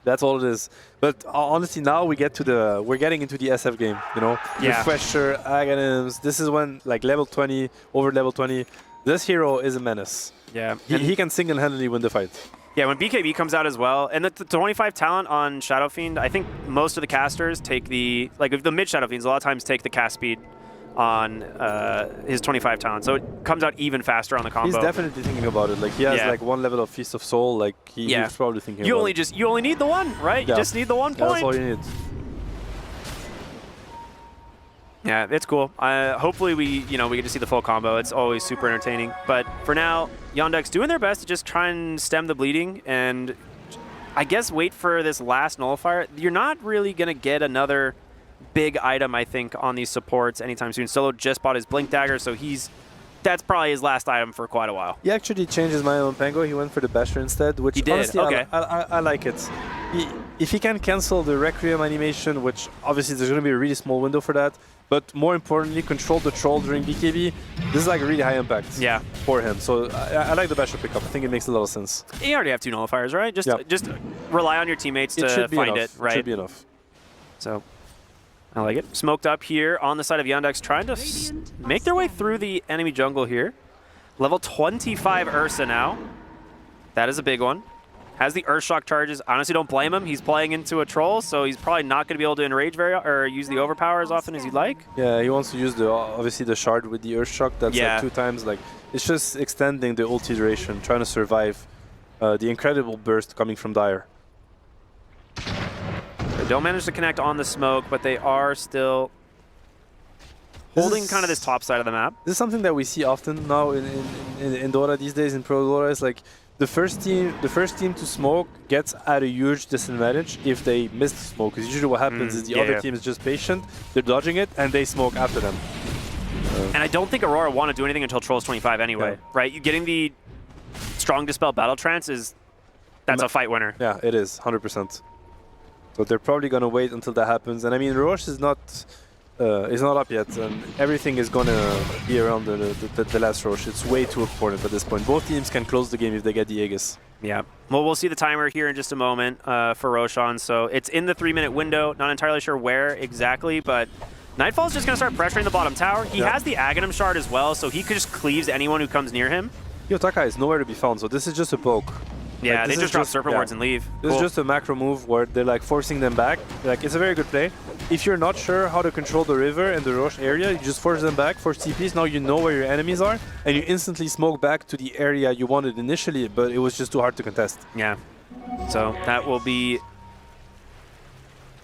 Speaker 3: That's all it is. But honestly, now we're getting into the SF game. You know, Refresher, Aghanims. This is when like level 20 over level 20. This hero is a menace.
Speaker 2: Yeah.
Speaker 3: He can single-handedly win the fight.
Speaker 2: Yeah, when BKB comes out as well, and the 25 talent on Shadow Fiend, I think most of the casters take the, like the mid Shadow Fiends, a lot of times take the cast speed on his 25 talent, so it comes out even faster on the combo.
Speaker 3: He's definitely thinking about it. Like he has like 1 level of Feast of Soul. Like he's probably thinking. You
Speaker 2: only need the 1, right? You just need the 1 point.
Speaker 3: That's all you need.
Speaker 2: Yeah, it's cool. Hopefully we get to see the full combo. It's always super entertaining. But for now, Yandex doing their best to just try and stem the bleeding and I guess wait for this last nullifier. You're not really going to get another big item, I think, on these supports anytime soon. Solo just bought his Blink Dagger, so that's probably his last item for quite a while.
Speaker 3: He actually changed his mind on Pango. He went for the Basher instead, which
Speaker 2: he did.
Speaker 3: Honestly,
Speaker 2: okay.
Speaker 3: I like it. If he can cancel the Requiem animation, which obviously there's going to be a really small window for that, but more importantly, control the Troll during BKB, this is like a really high impact for him. So I like the Basher pickup. I think it makes a lot of sense.
Speaker 2: You already have 2 nullifiers, right? Just rely on your teammates to find it, right?
Speaker 3: It should be enough.
Speaker 2: So I like it. Smoked up here on the side of Yandex, trying to make their way through the enemy jungle here. Level 25 Ursa now. That is a big one. Has the Earthshock charges. Honestly, don't blame him. He's playing into a Troll, so he's probably not going to be able to enrage or use the Overpower as often as he'd like.
Speaker 3: Yeah, he wants to use obviously the Shard with the Earthshock. That's like 2 times. Like it's just extending the ulti duration, trying to survive the incredible burst coming from Dire.
Speaker 2: They don't manage to connect on the smoke, but they are still holding kind of this top side of the map.
Speaker 3: This is something that we see often now in Dota these days, in Pro Dota. Is like the first team to smoke gets at a huge disadvantage if they miss the smoke. Because usually what happens is the other team is just patient, they're dodging it, and they smoke after them.
Speaker 2: And I don't think Aurora want to do anything until Trolls 25 anyway, right? You getting the strong Dispel Battle Trance that's a fight winner.
Speaker 3: Yeah, it is, 100%. So they're probably going to wait until that happens. And I mean, Roche is not up yet, and everything is going to be around the last Roche. It's way too important at this point. Both teams can close the game if they get the Aegis.
Speaker 2: Yeah. Well, we'll see the timer here in just a moment for Roshan. So it's in the 3-minute window. Not entirely sure where exactly, but Nightfall's just going to start pressuring the bottom tower. He has the Aghanim Shard as well, so he could just cleaves anyone who comes near him.
Speaker 3: Yotaka is nowhere to be found, so this is just a poke.
Speaker 2: Yeah, like, they just drop Serpent Wards and leave.
Speaker 3: This is just a macro move where they're like forcing them back. Like, it's a very good play. if you're not sure how to control the river and the Roche area, you just force them back, force TPs, now you know where your enemies are, and you instantly smoke back to the area you wanted initially, but it was just too hard to contest.
Speaker 2: Yeah. So that will be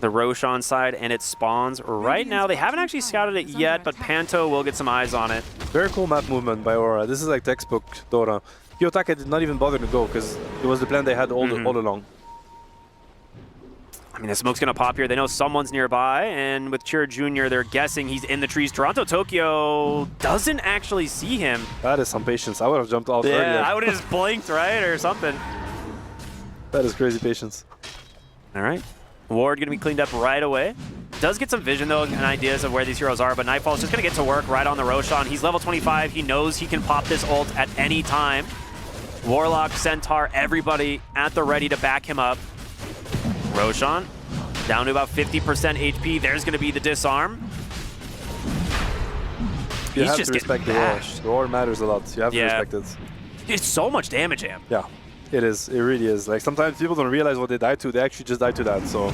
Speaker 2: the Roshan side, and it spawns right now. They haven't actually scouted it yet, but Panto will get some eyes on it.
Speaker 3: Very cool map movement by Aurora. This is like textbook Dota. Kiyotaka did not even bother to go because it was the plan they had all along.
Speaker 2: I mean, the smoke's going to pop here. They know someone's nearby, and with Chira Jr., they're guessing he's in the trees. Toronto Tokyo doesn't actually see him.
Speaker 3: That is some patience. I would have jumped out earlier.
Speaker 2: Yeah, I would have just blinked, right, or something.
Speaker 3: That is crazy patience.
Speaker 2: All right. Ward going to be cleaned up right away. Does get some vision, though, and ideas of where these heroes are, but Nightfall's just going to get to work right on the Roshan. He's level 25. He knows he can pop this ult at any time. Warlock, Centaur, everybody at the ready to back him up. Roshan down to about 50% HP. There's going to be the disarm.
Speaker 3: You
Speaker 2: He's
Speaker 3: have
Speaker 2: just
Speaker 3: to respect the
Speaker 2: bashed.
Speaker 3: roar. The roar matters a lot. You have to respect it.
Speaker 2: It's so much damage, Am.
Speaker 3: Yeah, it is. It really is. Like sometimes people don't realize what they die to. They actually just die to that. So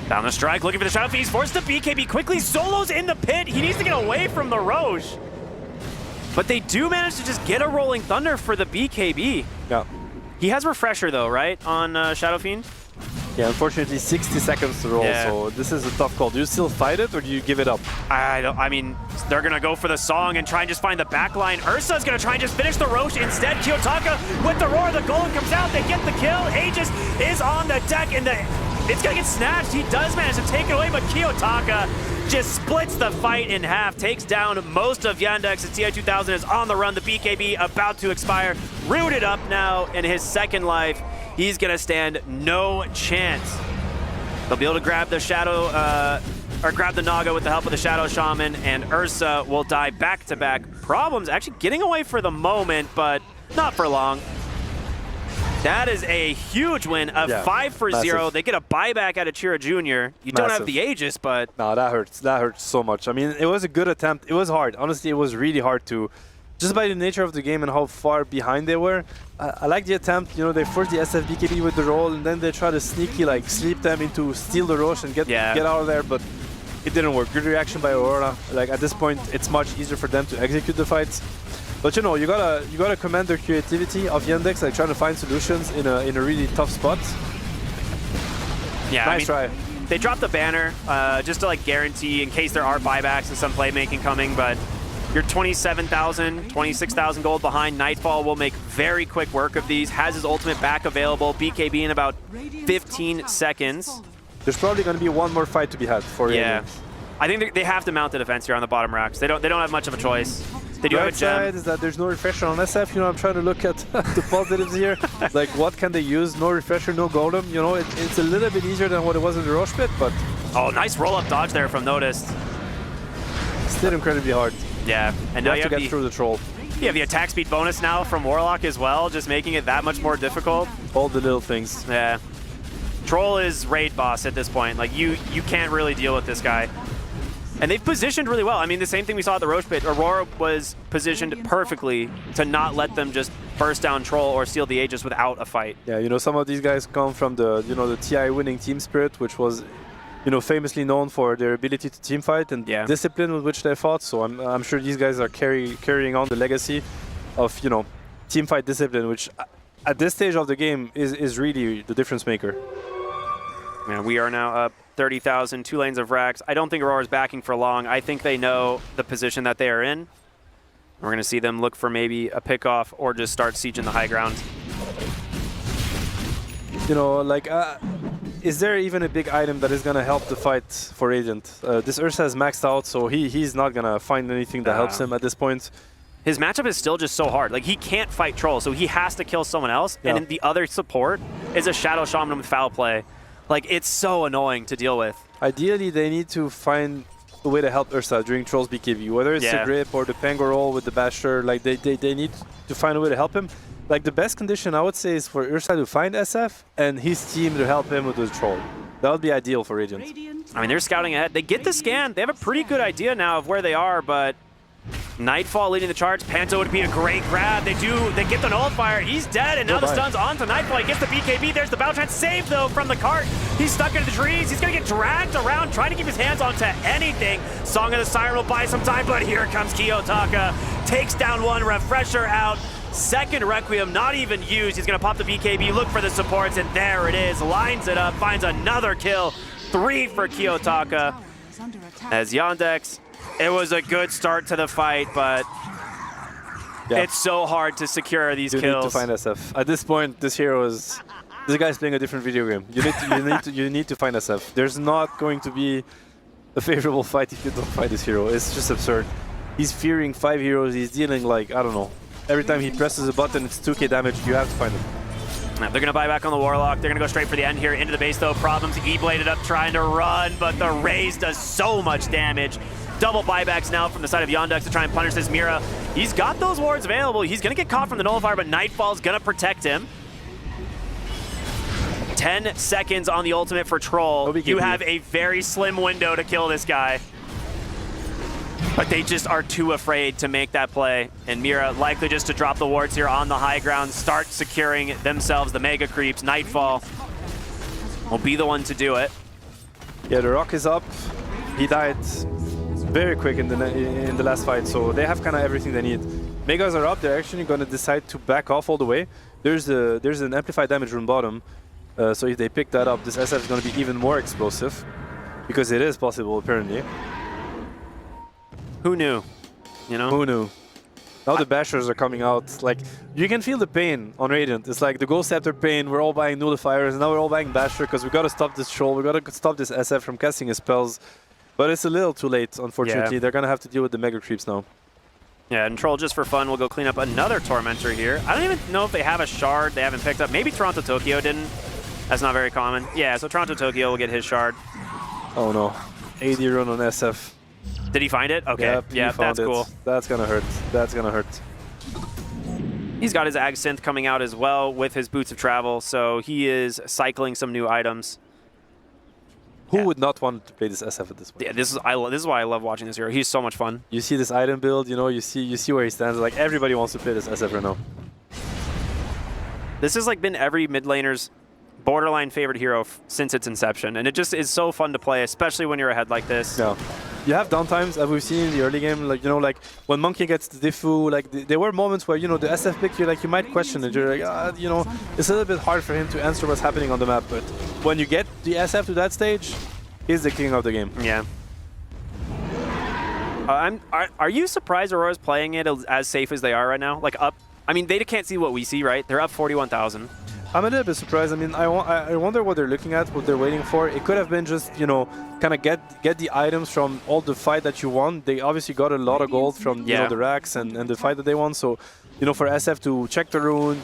Speaker 2: Down the strike, looking for the Shadow Feast. Forced the BKB quickly. Solos in the pit. He needs to get away from the Roche. But they do manage to just get a Rolling Thunder for the BKB.
Speaker 3: yeah.
Speaker 2: He has Refresher, though, right, on Shadow Fiend?
Speaker 3: Yeah, unfortunately 60 seconds to roll,
Speaker 2: Yeah.
Speaker 3: so this is a tough call. Do you still fight it or do you give it up?
Speaker 2: I mean, they're going to go for the song and try and just find the backline. Ursa's going to try and just finish the Roche instead. Kiyotaka with the roar, the golem comes out, they get the kill. Aegis is on the deck, and it's going to get snatched. He does manage to take it away, but Kiyotaka just splits the fight in half, takes down most of Yandex, and TI-2000 is on the run. The BKB about to expire, rooted up now in his second life. He's going to stand no chance. They'll be able to grab the Shadow, or grab the Naga with the help of the Shadow Shaman, and Ursa will die back-to-back. Problems actually getting away for the moment, but not for long. That is a huge win, a 5-0.
Speaker 3: Massive.
Speaker 2: They get a buyback out of Chira Jr. You don't have the Aegis, but...
Speaker 3: No, that hurts. That hurts so much. I mean, it was a good attempt. It was hard. Honestly, it was really hard to... Just by the nature of the game and how far behind they were, I like the attempt. You know, they forced the SF BKB with the roll, and then they try to sneaky, like, sleep them into steal the Roche and get out of there, but it didn't work. Good reaction by Aurora. Like, at this point, it's much easier for them to execute the fights. But you know, you gotta commend their creativity of Yandex, like trying to find solutions in a really tough spot.
Speaker 2: Yeah,
Speaker 3: nice try.
Speaker 2: They dropped the banner just to like guarantee in case there are buybacks and some playmaking coming, but you're 27,000, 26,000 gold behind. Nightfall will make very quick work of these. Has his ultimate back available. BKB in about 15 seconds.
Speaker 3: There's probably going to be one more fight to be had for Yandex.
Speaker 2: I think they have to mount the defense here on the bottom racks. They don't have much of a choice. They do have a
Speaker 3: Right
Speaker 2: gem.
Speaker 3: side is that there's no refresher on SF. You know, I'm trying to look at the positives here. Like, what can they use? No refresher, no golem. You know, it's a little bit easier than what it was in the Roche pit, but...
Speaker 2: Oh, nice roll-up dodge there from Natus.
Speaker 3: Still incredibly hard.
Speaker 2: Yeah, and now
Speaker 3: you have to get through the troll.
Speaker 2: You have the attack speed bonus now from Warlock as well, just making it that much more difficult.
Speaker 3: All the little things.
Speaker 2: Yeah. Troll is raid boss at this point. Like, you can't really deal with this guy. And they've positioned really well. I mean, the same thing we saw at the Roche pit. Aurora was positioned perfectly to not let them just burst down Troll or steal the Aegis without a fight.
Speaker 3: Yeah, you know, some of these guys come from the, you know, the TI winning team spirit, which was, you know, famously known for their ability to team fight and discipline with which they fought. So I'm sure these guys are carrying on the legacy of, you know, team fight discipline, which at this stage of the game is really the difference maker.
Speaker 2: Yeah, we are now up 30,000, 2 lanes of racks. I don't think Aurora's backing for long. I think they know the position that they are in. We're going to see them look for maybe a pick-off or just start sieging the high ground.
Speaker 3: You know, like, is there even a big item that is going to help the fight for Radiant? This Ursa is maxed out, so he's not going to find anything that helps him at this point.
Speaker 2: His matchup is still just so hard. Like, he can't fight Troll, so he has to kill someone else. Yeah. And the other support is a Shadow Shaman with foul play. Like, it's so annoying to deal with.
Speaker 3: Ideally, they need to find a way to help Ursa during Troll's BKB, whether it's the grip or the Pango roll with the Basher. Like, they need to find a way to help him. Like, the best condition, I would say, is for Ursa to find SF and his team to help him with the Troll. That would be ideal for Radiant.
Speaker 2: I mean, they're scouting ahead. They get the scan. They have a pretty good idea now of where they are, but Nightfall leading the charge. Panto would be a great grab. They get the nullifier. He's dead, and now the stun's onto Nightfall. He gets the BKB. There's the battle trance save, though, from the cart. He's stuck into the trees. He's going to get dragged around, trying to keep his hands onto anything. Song of the Siren will buy some time, but here comes Kiyotaka. Takes down one, refresher out. Second Requiem, not even used. He's going to pop the BKB, look for the supports, and there it is. Lines it up, finds another kill. 3 for Kiyotaka. As Yandex, it was a good start to the fight, but it's so hard to secure these kills.
Speaker 3: You need to find SF. At this point, this guy's playing a different video game. You need to find SF. There's not going to be a favorable fight if you don't find this hero. It's just absurd. He's fearing 5 heroes. He's dealing like, I don't know. Every time he presses a button, it's 2k damage. You have to find him.
Speaker 2: They're going to buy back on the Warlock. They're going to go straight for the end here. Into the base, though. Problems. E-bladed up, trying to run, but the raise does so much damage. Double buybacks now from the side of Yandex to try and punish this Mira. He's got those wards available. He's going to get caught from the nullifier, but Nightfall's going to protect him. 10 seconds on the ultimate for Troll. You have a very slim window to kill this guy. But they just are too afraid to make that play. And Mira likely just to drop the wards here on the high ground, start securing themselves the mega creeps. Nightfall will be the one to do it.
Speaker 3: Yeah, the rock is up. He died very quick in the last fight, so they have kind of everything they need. Megas are up. They're actually going to decide to back off all the way. There's an amplified damage rune bottom, so if they pick that up, this SF is going to be even more explosive, because it is possible apparently.
Speaker 2: Who knew? You know?
Speaker 3: Who knew? Now the bashers are coming out. Like, you can feel the pain on Radiant. It's like the Ghost Scepter pain. We're all buying nullifiers, and now we're all buying basher because we got to stop this troll. We got to stop this SF from casting his spells. But it's a little too late, unfortunately. Yeah. They're going to have to deal with the mega creeps now.
Speaker 2: Yeah, and Troll, just for fun, will go clean up another Tormentor here. I don't even know if they have a shard they haven't picked up. Maybe Toronto-Tokyo didn't. That's not very common. Yeah, so Toronto-Tokyo will get his shard.
Speaker 3: Oh no. AD run on SF.
Speaker 2: Did he find it? Okay. Yeah, that's cool.
Speaker 3: That's going to hurt. That's going to hurt.
Speaker 2: He's got his Ag Synth coming out as well with his Boots of Travel, so he is cycling some new items.
Speaker 3: Who would not want to play this SF at this point?
Speaker 2: Yeah, this is why I love watching this hero. He's so much fun.
Speaker 3: You see this item build, you know, you see where he stands. Like, everybody wants to play this SF right now.
Speaker 2: This has like been every mid laner's borderline favorite hero since its inception, and it just is so fun to play, especially when you're ahead like this.
Speaker 3: Yeah. You have downtimes, as we've seen in the early game, like, you know, like when Monkey gets the Diffu, like there were moments where, you know, the SF pick, you might question it. You're like, you know, it's a little bit hard for him to answer what's happening on the map. But when you get the SF to that stage, he's the king of the game.
Speaker 2: Yeah. Are you surprised Aurora's playing it as safe as they are right now? Like up, I mean, they can't see what we see, right? They're up 41,000.
Speaker 3: I'm a little bit surprised. I mean, I wonder what they're looking at, what they're waiting for. It could have been just, you know, kind of get the items from all the fight that you won. They obviously got a lot of gold from you know, the racks and the fight that they won. So, you know, for SF to check the rune,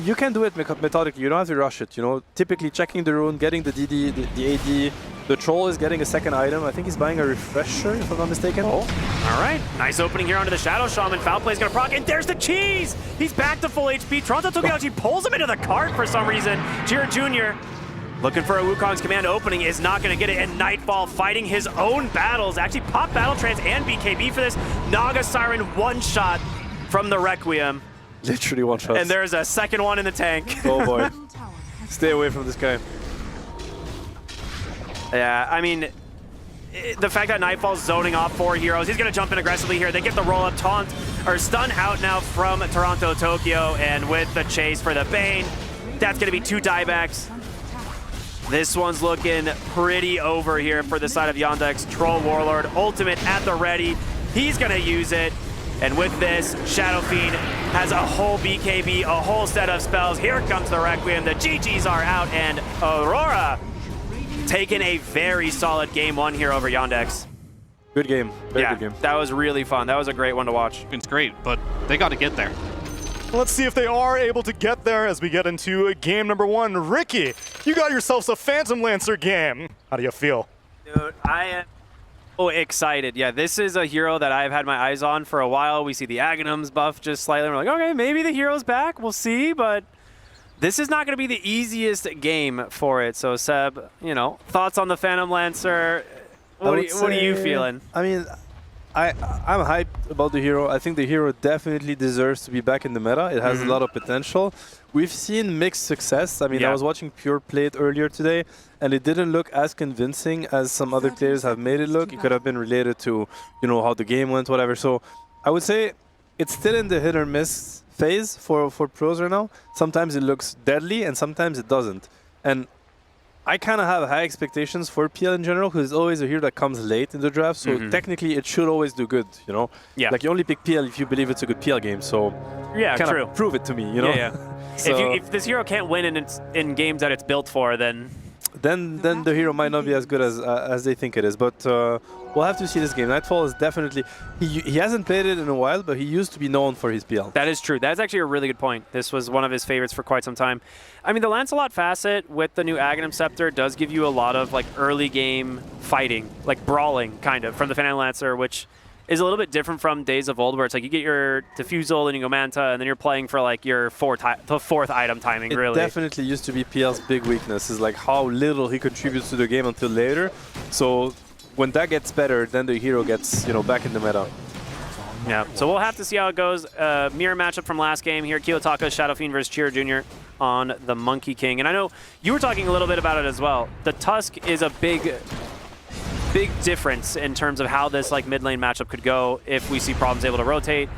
Speaker 3: you can do it methodically. You don't have to rush it. You know, typically checking the rune, getting the DD, the AD. The Troll is getting a second item. I think he's buying a refresher, if I'm not mistaken.
Speaker 2: Oh, all right. Nice opening here onto the Shadow Shaman. Foul play is going to proc, and there's the cheese! He's back to full HP. Toronto-Tokyo actually pulls him into the cart for some reason. Jira Jr. looking for a Wukong's command opening, is not going to get it, and Nightfall fighting his own battles. Actually pop Battle Trance and BKB for this. Naga Siren one shot from the Requiem.
Speaker 3: Literally one shot.
Speaker 2: And there's a second one in the tank.
Speaker 3: Oh boy. Stay away from this guy.
Speaker 2: Yeah, I mean, the fact that Nightfall's zoning off 4 heroes, he's going to jump in aggressively here. They get the roll-up taunt, or stun out now from Toronto-Tokyo, and with the chase for the Bane, that's going to be 2 diebacks. This one's looking pretty over here for the side of Yandex. Troll Warlord, ultimate at the ready. He's going to use it. And with this, Shadow Fiend has a whole BKB, a whole set of spells. Here comes the Requiem. The GGs are out, and Aurora taking a very solid game 1 here over Yandex.
Speaker 3: Good game. Very good game.
Speaker 2: That was really fun. That was a great one to watch.
Speaker 4: It's great, but they got to get there.
Speaker 1: Let's see if they are able to get there as we get into game number 1. Ricky, you got yourselves a Phantom Lancer game. How do you feel?
Speaker 2: Dude, I am so excited. Yeah, this is a hero that I've had my eyes on for a while. We see the Aghanims buff just slightly. We're like, okay, maybe the hero's back. We'll see, but this is not going to be the easiest game for it. So, Seb, you know, thoughts on the Phantom Lancer? What are you feeling?
Speaker 3: I mean, I'm hyped about the hero. I think the hero definitely deserves to be back in the meta. It has a lot of potential. We've seen mixed success. I mean, I was watching Pure play it earlier today, and it didn't look as convincing as some other players have made it look. It could have been related to, you know, how the game went, whatever. So I would say it's still in the hit or miss phase for pros right now. Sometimes it looks deadly, and sometimes it doesn't. And I kind of have high expectations for PL in general, because it's always a hero that comes late in the draft. So technically, it should always do good, you know?
Speaker 2: Yeah.
Speaker 3: Like, you only pick PL if you believe it's a good PL game. So
Speaker 2: yeah,
Speaker 3: kind
Speaker 2: true.
Speaker 3: of prove it to me, you know?
Speaker 2: Yeah, yeah.
Speaker 3: So
Speaker 2: if this hero can't win in games that it's built for, then
Speaker 3: the hero might not be as good as they think it is. But we'll have to see this game. Nightfall is definitely... He hasn't played it in a while, but he used to be known for his PL.
Speaker 2: that is true. That's actually a really good point. This was one of his favorites for quite some time. I mean, the Lancelot facet with the new Aghanim Scepter does give you a lot of like early game fighting, like brawling kind of, from the Phantom Lancer, which is a little bit different from days of old, where it's like you get your Diffusal and you go Manta, and then you're playing for like your the fourth item timing,
Speaker 3: It
Speaker 2: really.
Speaker 3: definitely used to be PL's big weakness, is like how little he contributes to the game until later. So when that gets better, then the hero gets, you know, back in the meta.
Speaker 2: Yeah, so we'll have to see how it goes. Mirror matchup from last game here. Kiyotaka, Shadow Fiend versus Chiro Jr. on the Monkey King. And I know you were talking a little bit about it as well. The Tusk is a big difference in terms of how this like mid lane matchup could go if we see Problems able to rotate.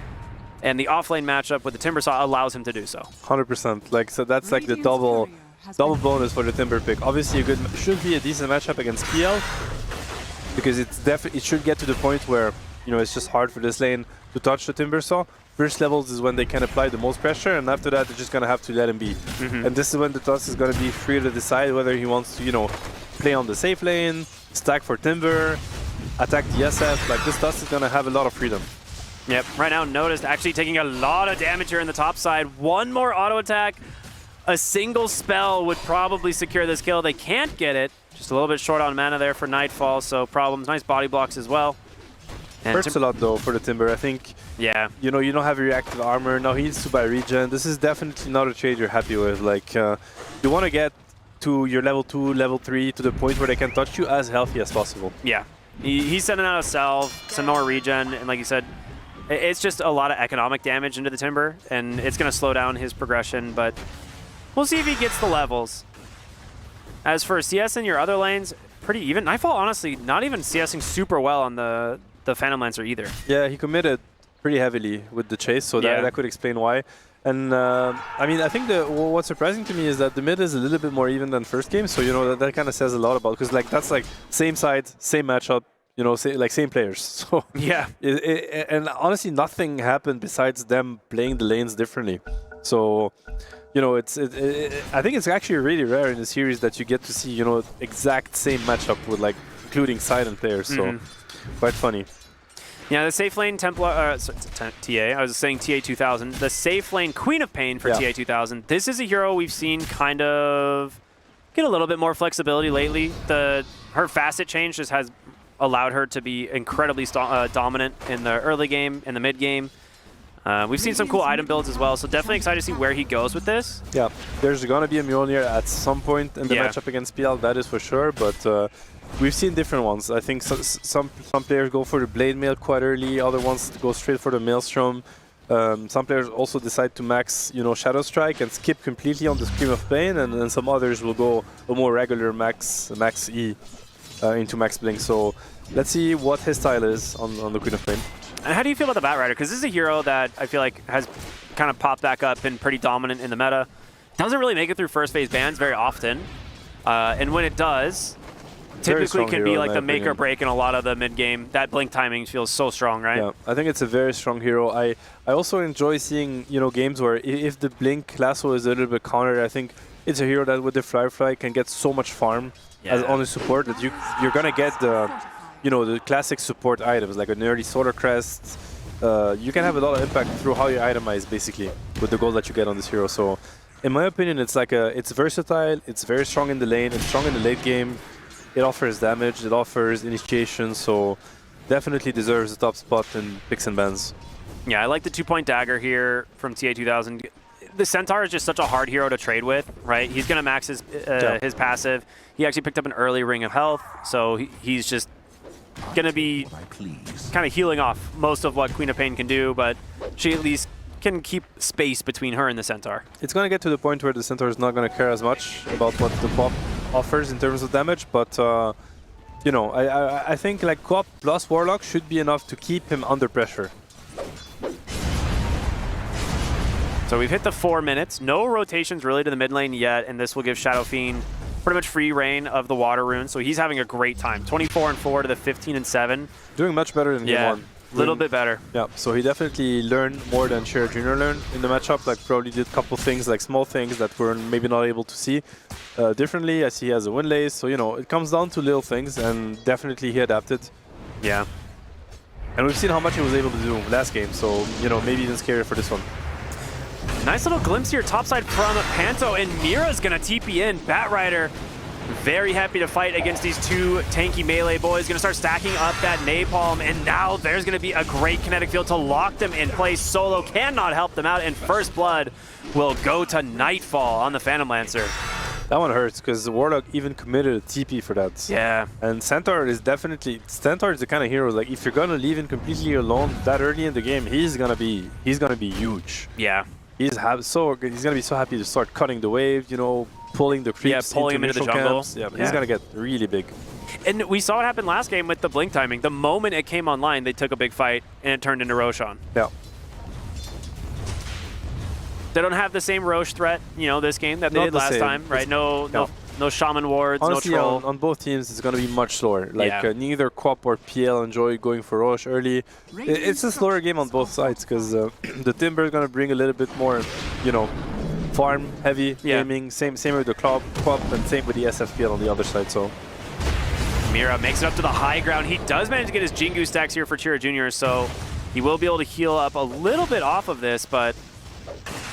Speaker 2: And the off lane matchup with the Timbersaw allows him to do so.
Speaker 3: 100%. Like, so that's like the double bonus for the Timber pick. Obviously, should be a decent matchup against PL, because it should get to the point where, you know, it's just hard for this lane to touch the Timbersaw. First levels is when they can apply the most pressure, and after that, they're just going to have to let him be. And this is when the Tusk is going to be free to decide whether he wants to, you know, play on the safe lane, stack for Timber, attack the SF. Like, this Tusk is going to have a lot of freedom.
Speaker 2: Yep, right now Natus actually taking a lot of damage here in the top side. One more auto attack, a single spell would probably secure this kill. They can't get it. Just a little bit short on mana there for Nightfall, so Problems. Nice body blocks as well. And
Speaker 3: Hurts a lot though for the Timber. I think,
Speaker 2: yeah,
Speaker 3: you know, you don't have reactive armor. Now he needs to buy regen. This is definitely not a trade you're happy with. Like, you want to get to your level 2, level 3 to the point where they can touch you as healthy as possible.
Speaker 2: yeah. He's sending out a salve, some more regen, and like you said, it's just a lot of economic damage into the Timber, and it's going to slow down his progression, but we'll see if he gets the levels. As for CS in your other lanes, pretty even. Nightfall, honestly, not even CSing super well on the Phantom Lancer either.
Speaker 3: Yeah, he committed pretty heavily with the chase, so that could explain why. And I mean, I think what's surprising to me is that the mid is a little bit more even than first game, so you know that kind of says a lot about, because like that's like same side, same matchup, you know, like same players. So
Speaker 2: Yeah.
Speaker 3: And honestly, nothing happened besides them playing the lanes differently. So, you know, I think it's actually really rare in the series that you get to see, you know, exact same matchup with like including silent players. So quite funny.
Speaker 2: Yeah, the safe lane Templar, TA, I was saying TA2000. The safe lane Queen of Pain for TA2000. This is a hero we've seen kind of get a little bit more flexibility lately. Her facet change just has allowed her to be incredibly dominant in the early game, in the mid game. We've seen some cool item builds as well, so definitely excited to see where he goes with this. Yeah,
Speaker 3: there's going to be a Mjolnir at some point in the matchup against PL, that is for sure, but we've seen different ones. I think some players go for the Blade Mail quite early, other ones go straight for the Maelstrom. Some players also decide to max, you know, Shadow Strike and skip completely on the Scream of Pain, and then some others will go a more regular max E into Max Blink. So let's see what his style is on the Queen of Pain.
Speaker 2: And how do you feel about the Bat Rider? Because this is a hero that I feel like has kind of popped back up and pretty dominant in the meta. Doesn't really make it through first phase bans very often. And when it does, typically can be like the make or break in a lot of the mid game. That blink timing feels so strong, right?
Speaker 3: Yeah, I think it's a very strong hero. I also enjoy seeing, you know, games where if the blink lasso is a little bit countered, I think it's a hero that with the Firefly can get so much farm as on his support that you're gonna get the, you know, the classic support items like an early Solar Crest. You can have a lot of impact through how you itemize basically with the gold that you get on this hero. So in my opinion, it's like it's versatile, it's very strong in the lane, it's strong in the late game. It offers damage, it offers initiation, so definitely deserves the top spot in picks and bans.
Speaker 2: Yeah, I like the 2-point dagger here from TA2000. The Centaur is just such a hard hero to trade with, right? He's going to max his passive. He actually picked up an early Ring of Health, so he's just going to be kind of healing off most of what Queen of Pain can do, but she at least can keep space between her and the Centaur.
Speaker 3: It's going to get to the point where the Centaur is not going to care as much about what the Coop offers in terms of damage, but you know, I think like Coop plus Warlock should be enough to keep him under pressure.
Speaker 2: So we've hit the 4 minutes. No rotations really to the mid lane yet, and this will give Shadow Fiend pretty much free reign of the water rune. So he's having a great time. 24-4 to the 15-7.
Speaker 3: Doing much better than game 1.
Speaker 2: A little bit better.
Speaker 3: Yeah, so he definitely learned more than Shira Jr. learned in the matchup. Like probably did a couple things, like small things that we're maybe not able to see differently. I see he has a windlace, so you know it comes down to little things, and definitely he adapted.
Speaker 2: Yeah.
Speaker 3: And we've seen how much he was able to do last game, so you know maybe even scarier for this one.
Speaker 2: Nice little glimpse here, topside from Panto, and Mira's gonna TP in. Batrider very happy to fight against these two tanky melee boys. Gonna start stacking up that napalm, and now there's gonna be a great kinetic field to lock them in place. Solo cannot help them out, and first blood will go to Nightfall on the Phantom Lancer.
Speaker 3: That one hurts because Warlock even committed a TP for that.
Speaker 2: Yeah.
Speaker 3: And Centaur is definitely the kind of hero, like if you're gonna leave him completely alone that early in the game, he's gonna be huge.
Speaker 2: Yeah.
Speaker 3: He's gonna be so happy to start cutting the wave, you know, pulling the creeps,
Speaker 2: pulling him into the jungle.
Speaker 3: Camps. Yeah, he's gonna get really big.
Speaker 2: And we saw what happened last game with the blink timing. The moment it came online, they took a big fight, and it turned into Roshan.
Speaker 3: Yeah.
Speaker 2: They don't have the same Roche threat, you know, this game that they did last time, right? No Shaman wards,
Speaker 3: honestly,
Speaker 2: no troll.
Speaker 3: On both teams, it's going to be much slower. Like neither Coop or PL enjoy going for Roche early. It's a slower game on both sides because the Timber is going to bring a little bit more, you know, farm heavy gaming. Same with the Coop, and same with the SFPL on the other side. So
Speaker 2: Mira makes it up to the high ground. He does manage to get his Jingu stacks here for Chira Jr., so he will be able to heal up a little bit off of this, but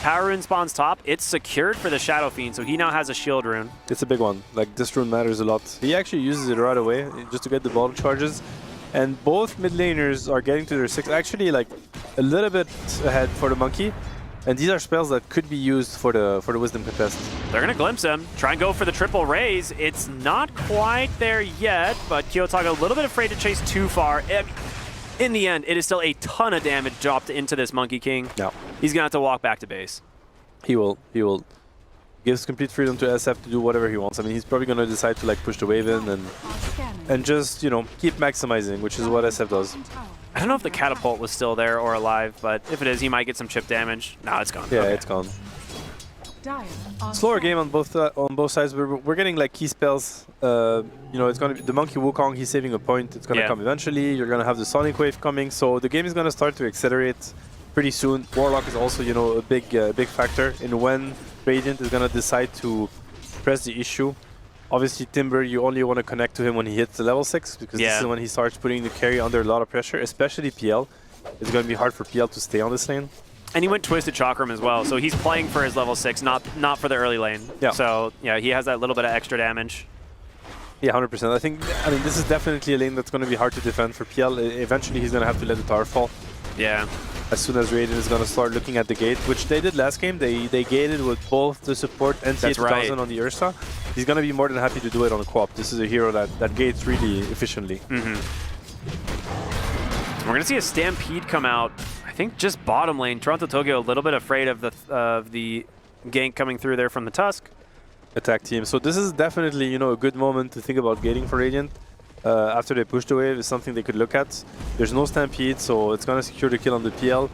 Speaker 2: Power Rune spawns top. It's secured for the Shadow Fiend, so he now has a shield rune.
Speaker 3: It's a big one. Like, this rune matters a lot. He actually uses it right away just to get the bottle charges. And both mid laners are getting to their 6. Actually, like, a little bit ahead for the Monkey. And these are spells that could be used for the Wisdom contest.
Speaker 2: They're going to glimpse him. Try and go for the triple raise. It's not quite there yet, but Kyotaga a little bit afraid to chase too far. In the end, it is still a ton of damage dropped into this Monkey King.
Speaker 3: Yeah.
Speaker 2: He's going to have to walk back to base.
Speaker 3: He will. Gives complete freedom to SF to do whatever he wants. I mean, he's probably going to decide to like push the wave in and just, you know, keep maximizing, which is what SF does.
Speaker 2: I don't know if the catapult was still there or alive, but if it is, he might get some chip damage. No, it's gone.
Speaker 3: Yeah,
Speaker 2: okay.
Speaker 3: It's gone. Slower game on both sides. We're getting like key spells. You know, it's gonna be the Monkey Wukong. He's saving a point. It's gonna come eventually. You're gonna have the Sonic Wave coming, so the game is gonna start to accelerate pretty soon. Warlock is also, you know, a big factor in when Radiant is gonna decide to press the issue. Obviously, Timber, you only want to connect to him when he hits the level 6 because this is when he starts putting the carry under a lot of pressure, especially PL. It's gonna be hard for PL to stay on this lane.
Speaker 2: And he went Twisted Chakram as well, so he's playing for his level 6, not for the early lane.
Speaker 3: Yeah.
Speaker 2: So, yeah, he has that little bit of extra damage.
Speaker 3: Yeah, 100%. I mean, this is definitely a lane that's going to be hard to defend for PL. Eventually, he's going to have to let the tower fall.
Speaker 2: Yeah.
Speaker 3: As soon as Radiant is going to start looking at the gate, which they did last game. They gated with both the support and T2000 on the Ursa. He's going to be more than happy to do it on the Co-op. This is a hero that gates really efficiently.
Speaker 2: We're going to see a Stampede come out. I think just bottom lane. Toronto Tokyo a little bit afraid of the gank coming through there from the Tusk.
Speaker 3: Attack team. So this is definitely, you know, a good moment to think about gating for Radiant. After they push the wave is something they could look at. There's no Stampede, so it's going to secure the kill on the PL.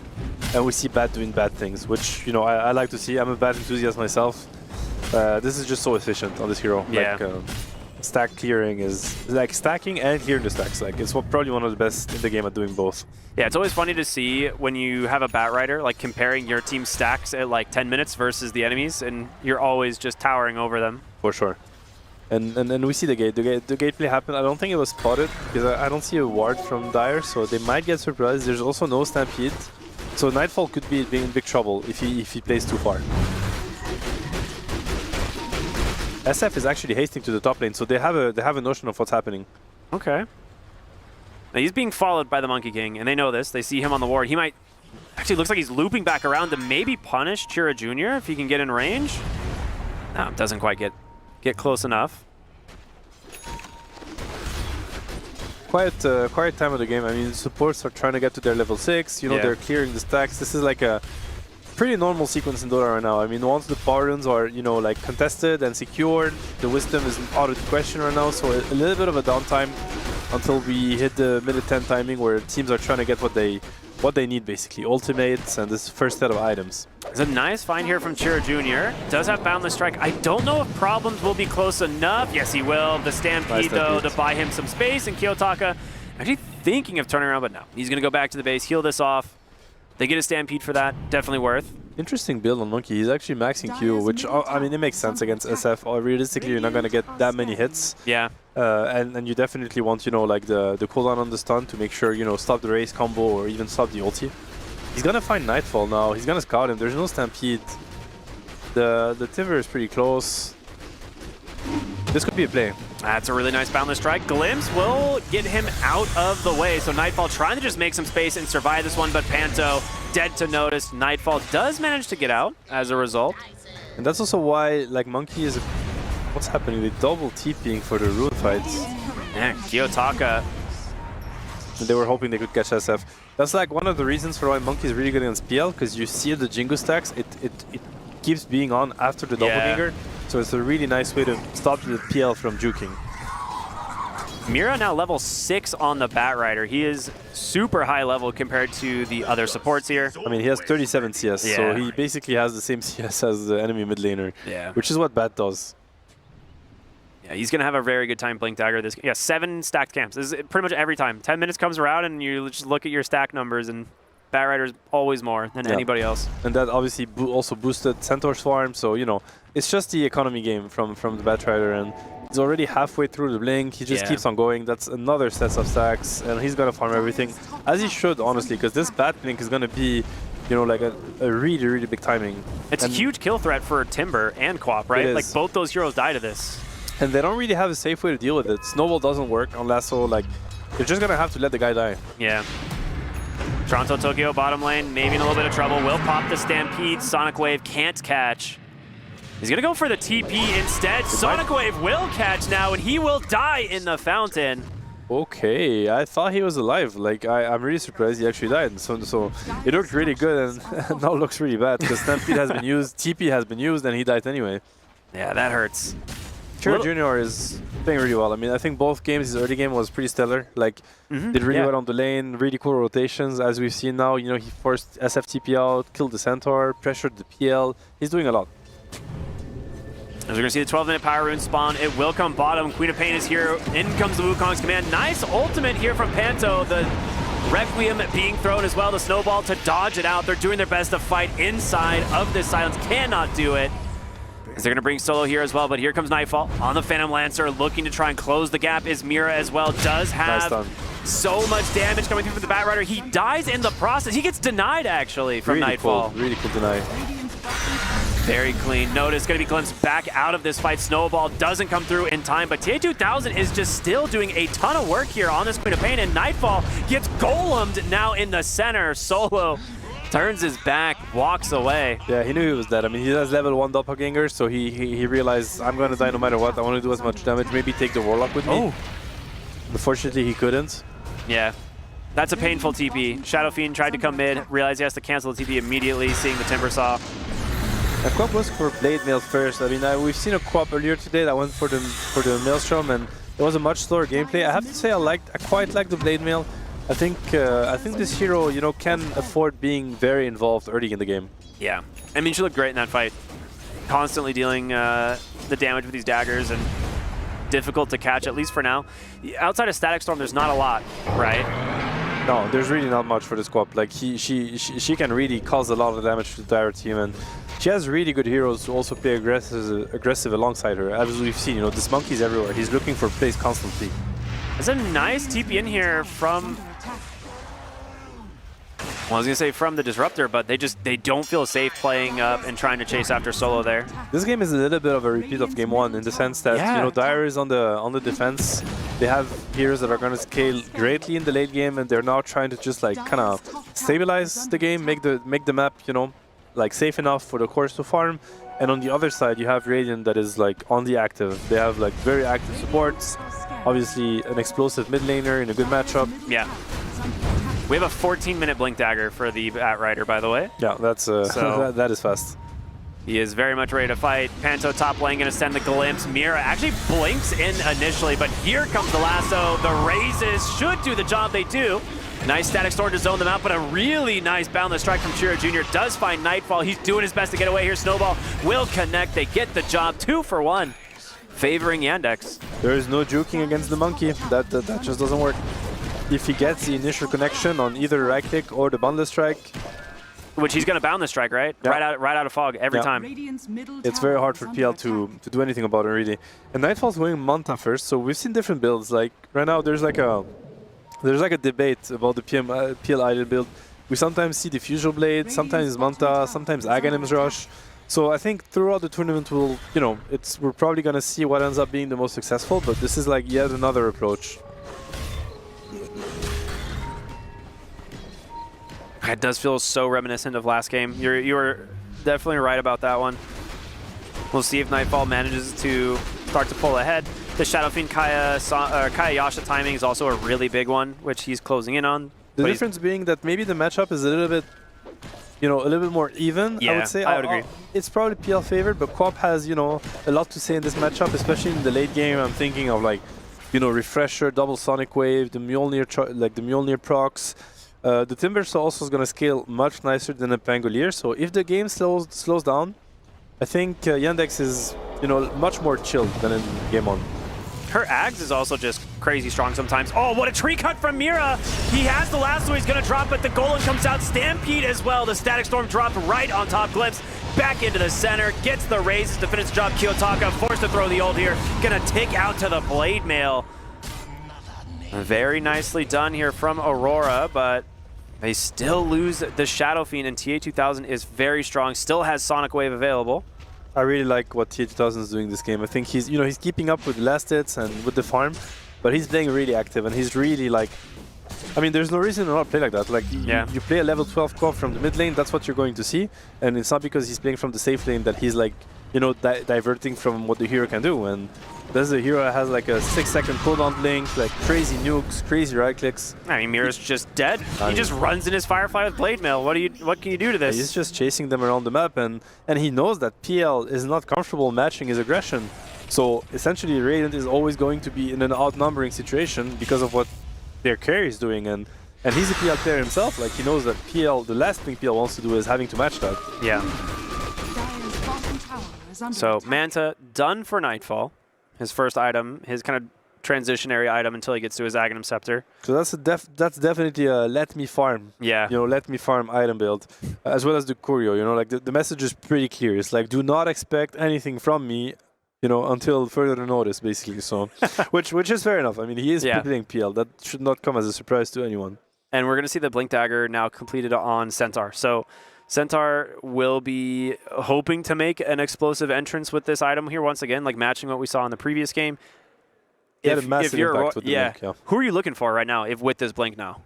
Speaker 3: And we see Bat doing bad things, which, you know, I like to see. I'm a Bat enthusiast myself. This is just so efficient on this hero.
Speaker 2: Yeah.
Speaker 3: Like, stack clearing is like stacking and clearing the stacks. Like, it's probably one of the best in the game at doing both.
Speaker 2: Yeah, it's always funny to see when you have a Batrider, like comparing your team's stacks at like 10 minutes versus the enemies, and you're always just towering over them.
Speaker 3: For sure. And we see the gate. The gate play happened. I don't think it was spotted because I don't see a ward from Dire, so they might get surprised. There's also no Stampede, so Nightfall could be in big trouble if he plays too far. SF is actually hasting to the top lane, so they have a notion of what's happening.
Speaker 2: Okay. Now he's being followed by the Monkey King, and they know this. They see him on the ward. He might... Actually, looks like he's looping back around to maybe punish Chira Jr. if he can get in range. No, doesn't quite get close enough.
Speaker 3: quiet time of the game. I mean, supports are trying to get to their level 6. You know, they're clearing the stacks. This is like a pretty normal sequence in Dota right now. I mean, once the power runs are, you know, like contested and secured, the wisdom is out of the question right now. So a little bit of a downtime until we hit the minute 10 timing where teams are trying to get what they need, basically. Ultimates and this first set of items.
Speaker 2: It's a nice find here from Chira Jr. Does have Boundless Strike. I don't know if Problems will be close enough. Yes, he will. The Stampede, though, to buy him some space. And Kiyotaka actually thinking of turning around, but no. He's going to go back to the base, heal this off. They get a Stampede for that. Definitely worth.
Speaker 3: Interesting build on Monkey. He's actually maxing Q, which, I mean, it makes sense against SF. Realistically, you're not going to get that many hits.
Speaker 2: Yeah.
Speaker 3: And you definitely want, you know, like the cooldown on the stun to make sure, you know, stop the race combo or even stop the ulti. He's going to find Nightfall now. He's going to scout him. There's no Stampede. The Timber is pretty close. This could be a play.
Speaker 2: That's a really nice Boundless Strike. Glimpse will get him out of the way. So Nightfall trying to just make some space and survive this one, but Panto dead to Notice. Nightfall does manage to get out as a result.
Speaker 3: And that's also why, like, Monkey is... What's happening? They double TPing for the rune fights.
Speaker 2: Yeah, Kiyotaka.
Speaker 3: And they were hoping they could catch SF. That's like one of the reasons for why Monkey is really good against PL, because you see the Jingu stacks, it keeps being on after the doppelganger. So it's a really nice way to stop the PL from juking.
Speaker 2: Mira now level 6 on the Batrider. He is super high level compared to the other supports here.
Speaker 3: I mean, he has 37 CS, so he basically has the same CS as the enemy mid laner, which is what Bat does.
Speaker 2: Yeah, he's going to have a very good time playing Dagger. This 7 stacked camps. This is pretty much every time. 10 minutes comes around and you just look at your stack numbers and Batrider is always more than anybody else.
Speaker 3: And that obviously also boosted Centaur's farm, so, you know, it's just the economy game from the Batrider, and he's already halfway through the blink. He just keeps on going. That's another set of stacks, and he's going to farm everything, as he should, honestly, because this Bat blink is going to be, you know, like a really, really big timing.
Speaker 2: It's a huge kill threat for Timber and Quap, right? Like, both those heroes die to this. And
Speaker 3: they don't really have a safe way to deal with it. Snowball doesn't work on Lasso. Like, they're just going to have to let the guy die.
Speaker 2: Yeah. Toronto Tokyo bottom lane, maybe in a little bit of trouble. Will pop the Stampede. Sonic Wave can't catch. He's going to go for the TP instead. Sonic Wave will catch now, and he will die in the fountain.
Speaker 3: Okay, I thought he was alive. Like, I'm really surprised he actually died. So it looked really good, and now looks really bad because Stampede has been used, TP has been used, and he died anyway.
Speaker 2: Yeah, that hurts.
Speaker 3: Chira Jr. is playing really well. I mean, I think both games, his early game was pretty stellar. Like, did really well on the lane, really cool rotations. As we've seen now, you know, he forced SFTP out, killed the Centaur, pressured the PL. He's doing a lot.
Speaker 2: As we're going to see the 12-minute Power Rune spawn, it will come bottom. Queen of Pain is here. In comes the Wukong's command. Nice ultimate here from Panto. The Requiem being thrown as well. The Snowball to dodge it out. They're doing their best to fight inside of this silence. Cannot do it. As they're going to bring Solo here as well, but here comes Nightfall on the Phantom Lancer, looking to try and close the gap. Is Mira as well. Does have so much damage coming through from the Batrider. He dies in the process. He gets denied, actually, from Nightfall.
Speaker 3: Really cool deny.
Speaker 2: Very clean. Notice going to be glimpsed back out of this fight. Snowball doesn't come through in time, but TA2000 is just still doing a ton of work here on this Queen of Pain, and Nightfall gets golemed now in the center. Solo turns his back, walks away.
Speaker 3: Yeah, he knew he was dead. I mean, he has level 1 doppelganger, so he realized, I'm going to die no matter what. I want to do as much damage. Maybe take the Warlock with me. Unfortunately, he couldn't.
Speaker 2: Yeah. That's a painful TP. Shadow Fiend tried to come mid, realized he has to cancel the TP immediately, seeing the Timber Saw.
Speaker 3: Quap was for Blade Mail first. I mean, we've seen a Quap earlier today that went for the Maelstrom, and it was a much slower gameplay. I have to say, I quite like the Blade Mail. I think this hero, you know, can afford being very involved early in the game.
Speaker 2: Yeah, I mean, she looked great in that fight. Constantly dealing the damage with these daggers, and difficult to catch, at least for now. Outside of Static Storm, there's not a lot, right?
Speaker 3: No, there's really not much for this Quap. Like, she can really cause a lot of damage to the entire team, and she has really good heroes to also play aggressive alongside her. As we've seen, you know, this Monkey's everywhere. He's looking for plays constantly.
Speaker 2: There's a nice TP in here from... Well, I was going to say from the Disruptor, but they don't feel safe playing up and trying to chase after Solo there.
Speaker 3: This game is a little bit of a repeat of Game 1 in the sense that, you know, Dire is on the defense. They have heroes that are going to scale greatly in the late game, and they're now trying to just, like, kind of stabilize the game, make the map, you know, like, safe enough for the cores to farm. And on the other side, you have Radiant that is, like, on the active. They have, like, very active supports. obviously an explosive mid laner in a good matchup.
Speaker 2: Yeah. We have a 14-minute Blink Dagger for the Batrider, by the way.
Speaker 3: Yeah, that's
Speaker 2: So-
Speaker 3: that is fast.
Speaker 2: He is very much ready to fight. Panto top lane gonna send the glimpse. Mira actually blinks in initially, but here comes the lasso. The raises should do the job they do. Nice static storm to zone them out, but a really nice boundless strike from Chiro Jr. does find Nightfall. He's doing his best to get away here. Snowball will connect. They get the job 2 for 1, favoring Yandex.
Speaker 3: There is no juking against the monkey. That just doesn't work. If he gets the initial connection on either right click or the boundless strike,
Speaker 2: Which he's gonna bound the strike, right?
Speaker 3: Yeah.
Speaker 2: Right out of fog every
Speaker 3: Yeah.
Speaker 2: time.
Speaker 3: it's very hard for PL to do anything about it really. And Nightfall's going Manta first, so we've seen different builds. Like right now, there's like a debate about the PL idle build. We sometimes see Diffusal Blade, sometimes Manta, sometimes Aghanim's Rush. So I think throughout the tournament, we're probably gonna see what ends up being the most successful. But this is like yet another approach.
Speaker 2: It does feel so reminiscent of last game. You were definitely right about that one. We'll see if Nightfall manages to start to pull ahead. The Shadow Fiend Kaya Yasha timing is also a really big one, which he's closing in on.
Speaker 3: The
Speaker 2: But
Speaker 3: difference being that maybe the matchup is a little bit, a little bit more even. I
Speaker 2: Yeah,
Speaker 3: would say.
Speaker 2: I would agree.
Speaker 3: It's probably PL favored, but Quap has a lot to say in this matchup, especially in the late game. I'm thinking of like, Refresher, double Sonic Wave, the Mjolnir procs. The Timber also is going to scale much nicer than a Pangolier. So if the game slows down, I think Yandex is much more chilled than in game 1.
Speaker 2: Her Ags is also just crazy strong sometimes. Oh, what a tree cut from Mira! He has the lasso, he's gonna drop it. The Golem comes out, Stampede as well. The Static Storm dropped right on top. Glimpse back into the center, gets the raises to finish the job. Kiyotaka forced to throw the ult here. Gonna take out to the Blade Mail. Very nicely done here from Aurora, but they still lose the Shadow Fiend, and TA2000 is very strong, still has Sonic Wave available.
Speaker 3: I really like what TA2000 is doing this game. I think he's keeping up with the last hits and with the farm, but he's playing really active and he's really like, there's no reason to not play like that. Like you play a level 12 core from the mid lane, that's what you're going to see, and it's not because he's playing from the safe lane that he's like, diverting from what the hero can do. And this is a hero that has like a 6-second cooldown blink, like crazy nukes, crazy right clicks.
Speaker 2: Mira's just dead. He just runs in his Firefly with Blade Mail. What can you do to this?
Speaker 3: He's just chasing them around the map, and he knows that PL is not comfortable matching his aggression. So essentially, Radiant is always going to be in an outnumbering situation because of what their carry is doing, and he's a PL player himself. Like he knows that PL, the last thing PL wants to do is having to match that.
Speaker 2: Yeah. So Manta done for Nightfall. His first item, his kind of transitionary item until he gets to his Aghanim Scepter.
Speaker 3: So that's definitely a let me farm.
Speaker 2: Yeah.
Speaker 3: Let me farm item build, as well as the Curio. Like the message is pretty clear. It's like, do not expect anything from me, until further notice, basically. So, which is fair enough. He is playing PL. That should not come as a surprise to anyone.
Speaker 2: And we're going to see the Blink Dagger now completed on Centaur. So Centaur will be hoping to make an explosive entrance with this item here once again, like matching what we saw in the previous game.
Speaker 3: Had a massive impact with the Blink, yeah.
Speaker 2: Who are you looking for right now with this Blink now?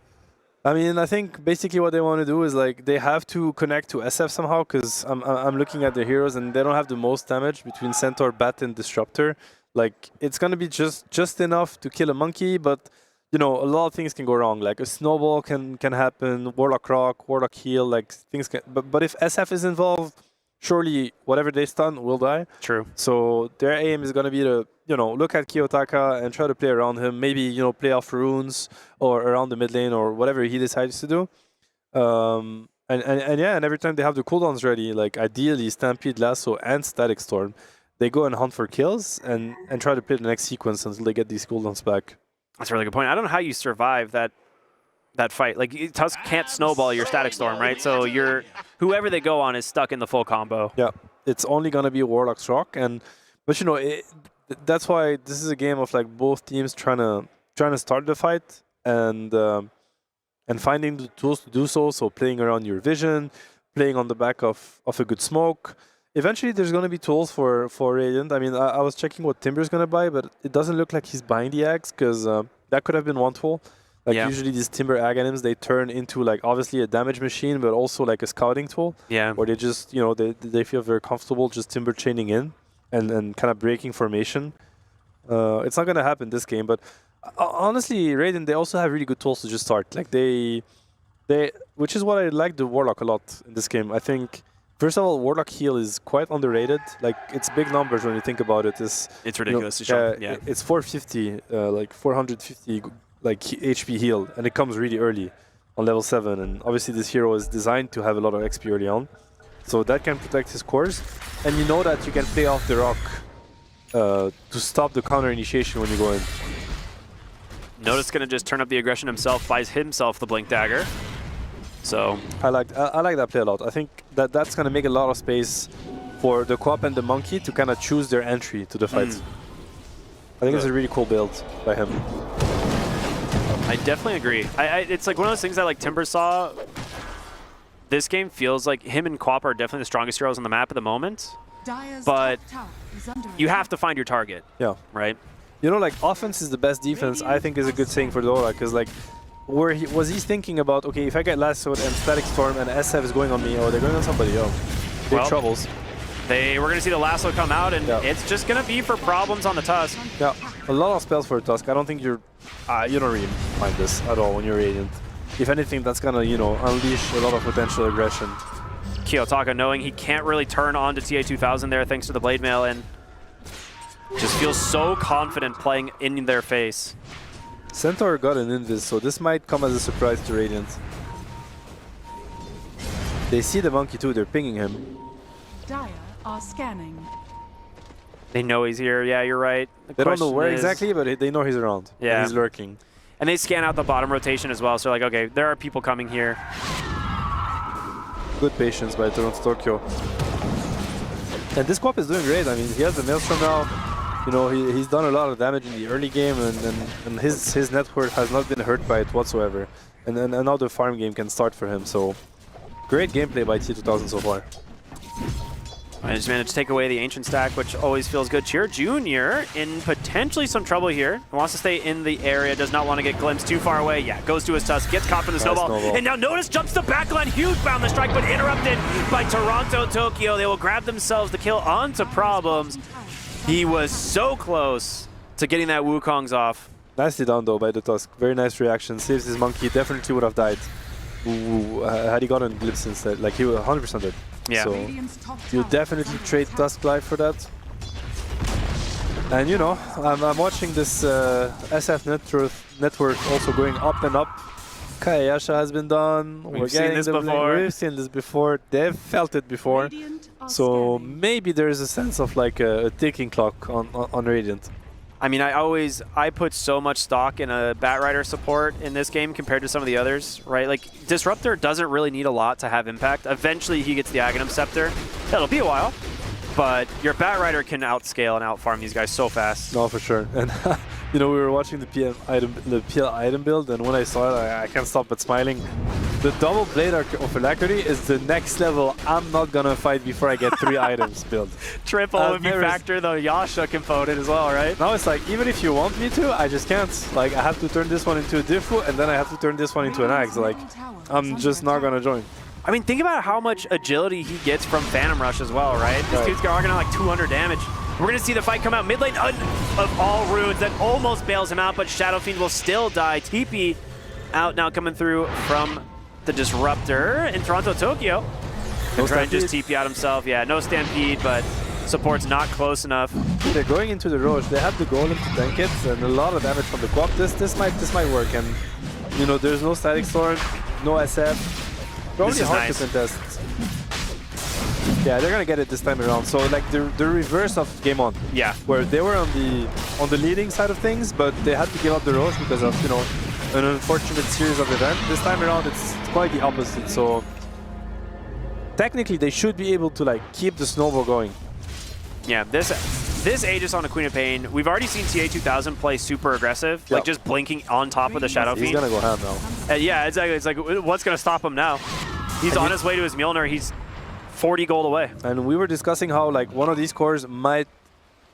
Speaker 3: I think basically what they want to do is like they have to connect to SF somehow, because I'm looking at the heroes and they don't have the most damage between Centaur, Bat, and Disruptor. Like it's gonna be just enough to kill a monkey, but a lot of things can go wrong. Like a snowball can happen, Warlock Rock, Warlock Heal, like things can. But if SF is involved, surely whatever they stun will die.
Speaker 2: True.
Speaker 3: So their aim is gonna be to look at Kiyotaka and try to play around him. Maybe play off runes or around the mid lane or whatever he decides to do. And every time they have the cooldowns ready, like ideally Stampede, Lasso, and Static Storm, they go and hunt for kills and try to play the next sequence until they get these cooldowns back.
Speaker 2: That's a really good point. I don't know how you survive that fight. Like Tusk can't snowball your Static Storm, right? So whoever they go on is stuck in the full combo.
Speaker 3: Yeah, it's only gonna be Warlock's Rock, but that's why this is a game of like both teams trying to start the fight and finding the tools to do so. So playing around your vision, playing on the back of a good smoke. Eventually, there's going to be tools for Radiant. I was checking what Timber's going to buy, but it doesn't look like he's buying the Axe, because that could have been one tool. Like usually these Timber Aghanims, they turn into like obviously a damage machine, but also like a scouting tool.
Speaker 2: Yeah.
Speaker 3: Where they just, they feel very comfortable just Timber chaining in and kind of breaking formation. It's not gonna happen this game, but honestly, Radiant, they also have really good tools to just start. Like they, which is what I like the Warlock a lot in this game. I think first of all, Warlock heal is quite underrated. Like it's big numbers when you think about it. It's
Speaker 2: ridiculous.
Speaker 3: Yeah, it's 450, like 450 like HP heal, and it comes really early on level 7. And obviously, this hero is designed to have a lot of XP early on, so that can protect his cores. And you know that you can play off the rock to stop the counter initiation when you go in.
Speaker 2: Natus gonna just turn up the aggression himself, buys himself the Blink Dagger. So
Speaker 3: I like that play a lot. I think that's gonna make a lot of space for the co-op and the monkey to kind of choose their entry to the fight. I think it's a really cool build by him.
Speaker 2: I definitely agree. It's like one of those things that like Timber saw. This game feels like him and Quap are definitely the strongest heroes on the map at the moment. But you have to find your target. Yeah. Right?
Speaker 3: You know, like offense is the best defense, I think is a good saying for Dota, because like he's thinking about, okay, if I get lassoed and Static Storm and SF is going on me, or they're going on somebody else. Big troubles.
Speaker 2: We're going to see the lasso come out, and it's just going to be for problems on the Tusk.
Speaker 3: Yeah, a lot of spells for Tusk. I don't think you don't really mind this at all when you're Radiant. If anything, that's going to, unleash a lot of potential aggression.
Speaker 2: Kiyotaka knowing he can't really turn on to TA2000 there thanks to the Blade Mail, and just feels so confident playing in their face.
Speaker 3: Centaur got an invis, so this might come as a surprise to Radiant. They see the monkey too, they're pinging him.
Speaker 5: Dire are scanning.
Speaker 2: They know he's here, yeah, you're right.
Speaker 3: They don't know where exactly, but they know he's around. Yeah. And he's lurking.
Speaker 2: And they scan out the bottom rotation as well, so like, okay, there are people coming here.
Speaker 3: Good patience by Toronto Tokyo. And this co-op is doing great. I mean, he has the Maelstrom now. He's done a lot of damage in the early game, and his net worth has not been hurt by it whatsoever. And then now the farm game can start for him. So great gameplay by T2000 so far.
Speaker 2: I just managed to take away the Ancient stack, which always feels good. Cheer Jr. in potentially some trouble here. Wants to stay in the area, does not want to get glimpsed too far away. Yeah, goes to his Tusk, gets caught from the snowball. And now Natus jumps the backline, huge bound the strike, but interrupted by Toronto Tokyo. They will grab themselves the kill onto Problems. He was so close to getting that Wukong's off.
Speaker 3: Nicely done though by the Tusk. Very nice reaction. Saves his monkey. Definitely would have died. Had he gotten glimpse instead. Like he would 100% dead.
Speaker 2: Yeah.
Speaker 3: So you definitely trade Tusk Life for that. And I'm watching this SF net worth also going up and up. Kayasha has been done.
Speaker 2: We've seen this before.
Speaker 3: We've seen this before. They've felt it before. So maybe there's a sense of like a ticking clock on Radiant.
Speaker 2: I mean, I put so much stock in a Batrider support in this game compared to some of the others, right? Like, Disruptor doesn't really need a lot to have impact. Eventually, he gets the Aghanim Scepter. That'll be a while. But your Batrider can outscale and outfarm these guys so fast.
Speaker 3: No, for sure. And we were watching the PL item build, and when I saw it, I can't stop but smiling. The double blade of Alacrity is the next level. I'm not gonna fight before I get 3 items built.
Speaker 2: Triple if you factor the Yasha component as well, right?
Speaker 3: Now it's like, even if you want me to, I just can't. Like, I have to turn this one into a Diffu, and then I have to turn this one into an Axe. Like, I'm just not gonna join.
Speaker 2: I mean, think about how much agility he gets from Phantom Rush as well, right? This dude's got like 200 damage. We're going to see the fight come out mid lane of all runes that almost bails him out, but Shadow Fiend will still die. TP out now coming through from the Disruptor in Toronto Tokyo. No trying to just TP out himself. Yeah, no Stampede, but support's not close enough.
Speaker 3: They're going into the Roche. They have the Golem to tank it, and a lot of damage from the Quap. This might work, and there's no Static Storm, no SF. Probably hard to contest. Yeah, they're gonna get it this time around. So like the reverse of Game On.
Speaker 2: Yeah.
Speaker 3: Where they were on the leading side of things, but they had to give up the Roche because of an unfortunate series of events. This time around, it's quite the opposite. So technically, they should be able to like keep the snowball going.
Speaker 2: Yeah. This Aegis on a Queen of Pain, we've already seen TA2000 play super aggressive, like just blinking on top of the Shadow Fiend.
Speaker 3: He's gonna go ham now.
Speaker 2: Yeah, exactly. It's like, what's gonna stop him now? He's on his way to his Mjolnir. He's 40 gold away.
Speaker 3: And we were discussing how like one of these cores might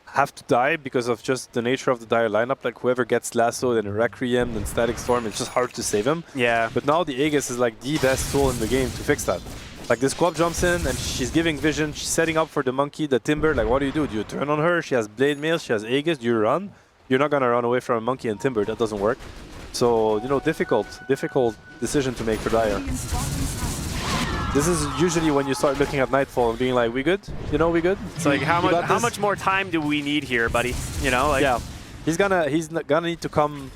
Speaker 3: have to die because of just the nature of the Dire lineup. Like whoever gets lassoed and Requiem and Static Storm, it's just hard to save him.
Speaker 2: Yeah.
Speaker 3: But now the Aegis is like the best tool in the game to fix that. Like this Quap jumps in and she's giving vision, she's setting up for the monkey, the timber. Like what do? Do you turn on her? She has blade mail, she has Aegis, do you run? You're not gonna run away from a monkey and timber, that doesn't work. So, you know, difficult decision to make for Dire. This is usually when you start looking at Nightfall and being like, we good? You know, we good?
Speaker 2: It's like, how much more time do we need here, buddy? You know, like...
Speaker 3: Yeah, he's gonna need to come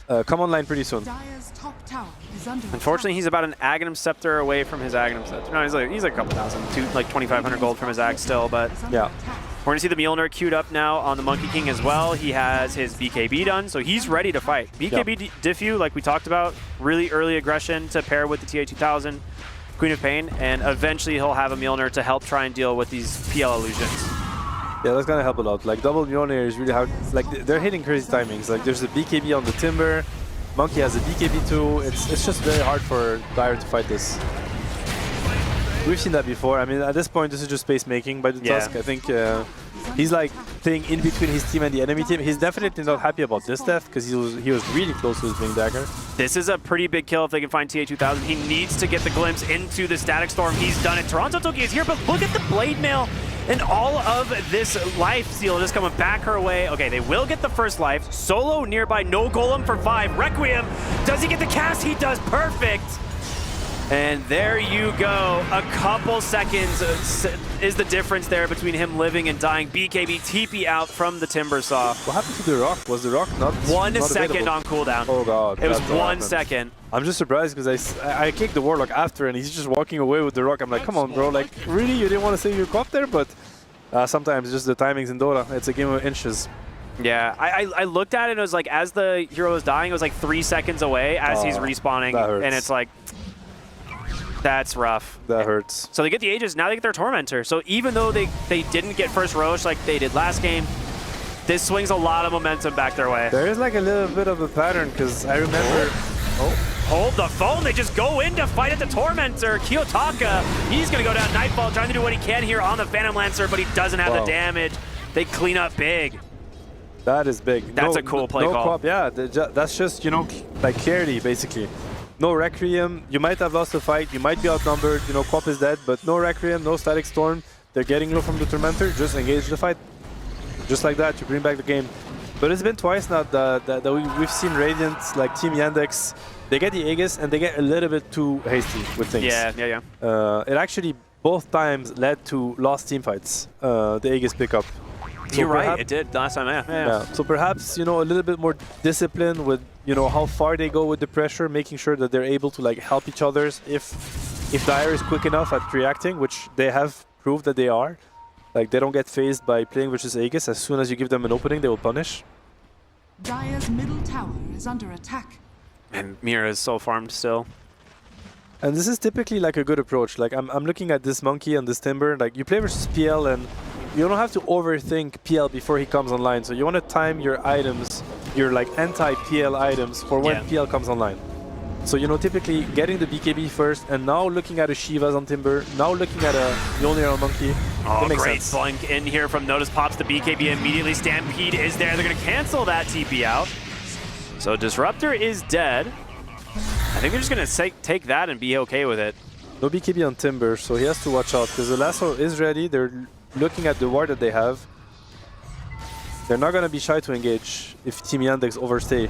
Speaker 3: online pretty soon.
Speaker 5: Dire's top tower is under
Speaker 2: Unfortunately, he's about an Aghanim Scepter away from his Aghanim Scepter. No, he's like a couple thousand, like 2,500 gold from his Ag still, but...
Speaker 3: Yeah.
Speaker 2: We're going to see the Mjolnir queued up now on the Monkey King as well. He has his BKB done, so he's ready to fight. BKB Diffu, like we talked about, really early aggression to pair with the TA2000 Queen of Pain, and eventually he'll have a Mjolnir to help try and deal with these PL illusions.
Speaker 3: Yeah, that's gonna help a lot. Like double Mjolnir is really hard. Like they're hitting crazy timings. Like there's a BKB on the Timber, Monkey has a BKB too. It's just very hard for Dire to fight this. We've seen that before. I mean, at this point, this is just space making by the Tusk. I think he's like playing in between his team and the enemy team. He's definitely not happy about this death because he was really close to his Wing Dagger.
Speaker 2: This is a pretty big kill if they can find TA2000. He needs to get the glimpse into the Static Storm. He's done it. Toronto Toki is here, but look at the Blade Mail and all of this life steal just coming back her way. Okay, they will get the first life. Solo nearby, no Golem for 5. Requiem, does he get the cast? He does, perfect. And there you go. A couple seconds is the difference there between him living and dying. BKB TP out from the Timber Saw.
Speaker 3: What happened to the Rock? Was the Rock not
Speaker 2: 1 second
Speaker 3: available?
Speaker 2: on cooldown.
Speaker 3: Oh god.
Speaker 2: It was 1 second.
Speaker 3: I'm just surprised because I kicked the Warlock after and he's just walking away with the Rock. I'm like, come on bro, like really? You didn't want to save your Quap there? But sometimes just the timings in Dota, it's a game of inches.
Speaker 2: Yeah, I looked at it and it was like as the hero was dying, it was like 3 seconds away as he's respawning. And it's like, that's rough.
Speaker 3: That hurts.
Speaker 2: So they get the Aegis, now they get their Tormentor. So even though they didn't get first Roche like they did last game, this swings a lot of momentum back their way.
Speaker 3: There is like a little bit of a pattern because I remember...
Speaker 2: Hold the phone, they just go in to fight at the Tormentor. Kiyotaka, he's gonna go down Nightfall, trying to do what he can here on the Phantom Lancer, but he doesn't have the damage. They clean up big.
Speaker 3: That is big.
Speaker 2: That's a cool play call.
Speaker 3: Quap, yeah, that's just, you know, like clarity basically. No Requiem, you might have lost the fight, you might be outnumbered, you know, Quap is dead, but no Requiem, no Static Storm. They're getting low from the Tormentor, just engage the fight. Just like that, you bring back the game. But it's been twice now that we've seen Radiant, like Team Yandex, they get the Aegis and they get a little bit too hasty with things.
Speaker 2: Yeah.
Speaker 3: It actually both times led to lost team fights, the Aegis pickup. So
Speaker 2: you're right, it did last time, yeah.
Speaker 3: So perhaps, you know, a little bit more discipline with, you know, how far they go with the pressure, making sure that they're able to like help each other if Dire is quick enough at reacting, which they have proved that they are. Like they don't get phased by playing versus Aegis. As soon as you give them an opening, they will punish.
Speaker 5: Dire's middle tower is under attack.
Speaker 2: And Mira is so farmed still.
Speaker 3: And this is typically like a good approach. Like I'm looking at this Monkey and this Timber. Like you play versus PL and you don't have to overthink PL before he comes online. So you want to time your items, your like anti-PL items for when PL comes online. So, you know, typically getting the BKB first and now looking at a Shivas on Timber, now looking at a Mjolnir on Monkey.
Speaker 2: Oh,
Speaker 3: it makes
Speaker 2: great
Speaker 3: sense.
Speaker 2: blink in here from Natus, pops the BKB immediately. Stampede is there. They're going to cancel that TP out. So Disruptor is dead. I think they're just going to take that and be okay with it.
Speaker 3: No BKB on Timber, so he has to watch out because the lasso is ready. They're looking at the ward that they have. They're not going to be shy to engage if Team Yandex overstay.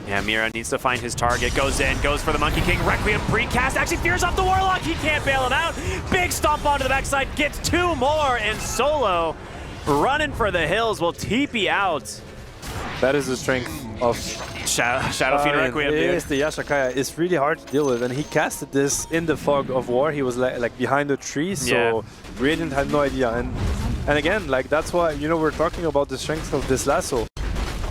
Speaker 2: Yeah, Mira needs to find his target. Goes in, goes for the Monkey King. Requiem precast, actually fears off the Warlock. He can't bail him out. Big stomp onto the backside, gets 2 more, and Solo running for the hills will TP out.
Speaker 3: That is the strength of
Speaker 2: Shadow Fiend Requiem, dude.
Speaker 3: Yes, the Yashakaya is really hard to deal with, and he casted this in the fog of war. He was like behind the tree, so Radiant had no idea. And again, like that's why, you know, we're talking about the strength of this lasso.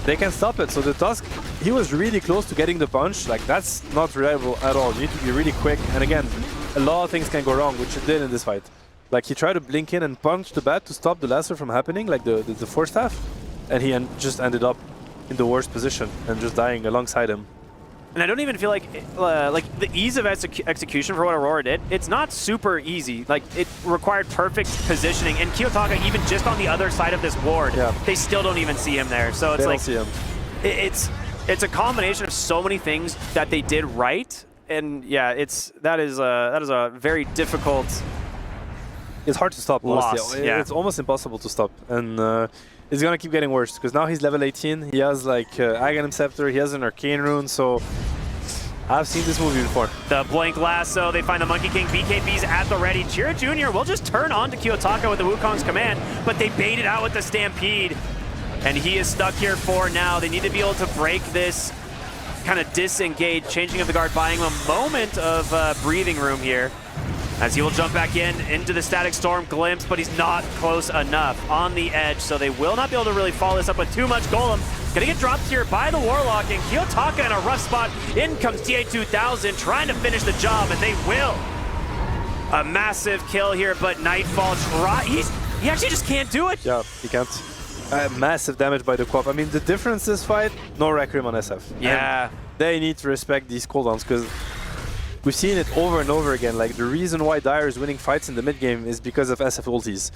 Speaker 3: They can stop it. So the Tusk, he was really close to getting the punch. Like that's not reliable at all. You need to be really quick. And again, a lot of things can go wrong, which it did in this fight. Like he tried to blink in and punch the bat to stop the lasso from happening, like the Force Staff, and he just ended up in the worst position and just dying alongside him.
Speaker 2: And I don't even feel like the ease of execution for what Aurora did, it's not super easy. Like, it required perfect positioning. And Kiyotaka, even just on the other side of this ward, they still don't even see him there. So it's like,
Speaker 3: see him.
Speaker 2: It's a combination of so many things that they did right and yeah, that is a very difficult.
Speaker 3: It's hard to stop.
Speaker 2: Loss,
Speaker 3: honestly.
Speaker 2: yeah.
Speaker 3: It's almost impossible to stop, and it's gonna keep getting worse because now he's level 18. He has like Aghanim Scepter. He has an Arcane Rune. So I've seen this movie before.
Speaker 2: The Blink Lasso, they find the Monkey King. BKB's at the ready. Chira Jr. will just turn on to Kiyotaka with the Wukong's command, but they bait it out with the Stampede. And he is stuck here for now. They need to be able to break this kind of disengage, changing of the guard, buying him a moment of breathing room here. As he will jump back into the Static Storm glimpse, but he's not close enough on the edge, so they will not be able to really follow this up with too much Golem. Gonna get dropped here by the Warlock, and Kiyotaka in a rough spot. In comes TA2000 trying to finish the job, and they will. A massive kill here, but Nightfall he actually just can't do it.
Speaker 3: Yeah, he can't. Massive damage by the co-op. I mean, the difference this fight, no Requiem on SF.
Speaker 2: Yeah.
Speaker 3: And they need to respect these cooldowns because we've seen it over and over again. Like, the reason why Dire is winning fights in the mid game is because of SF ultis.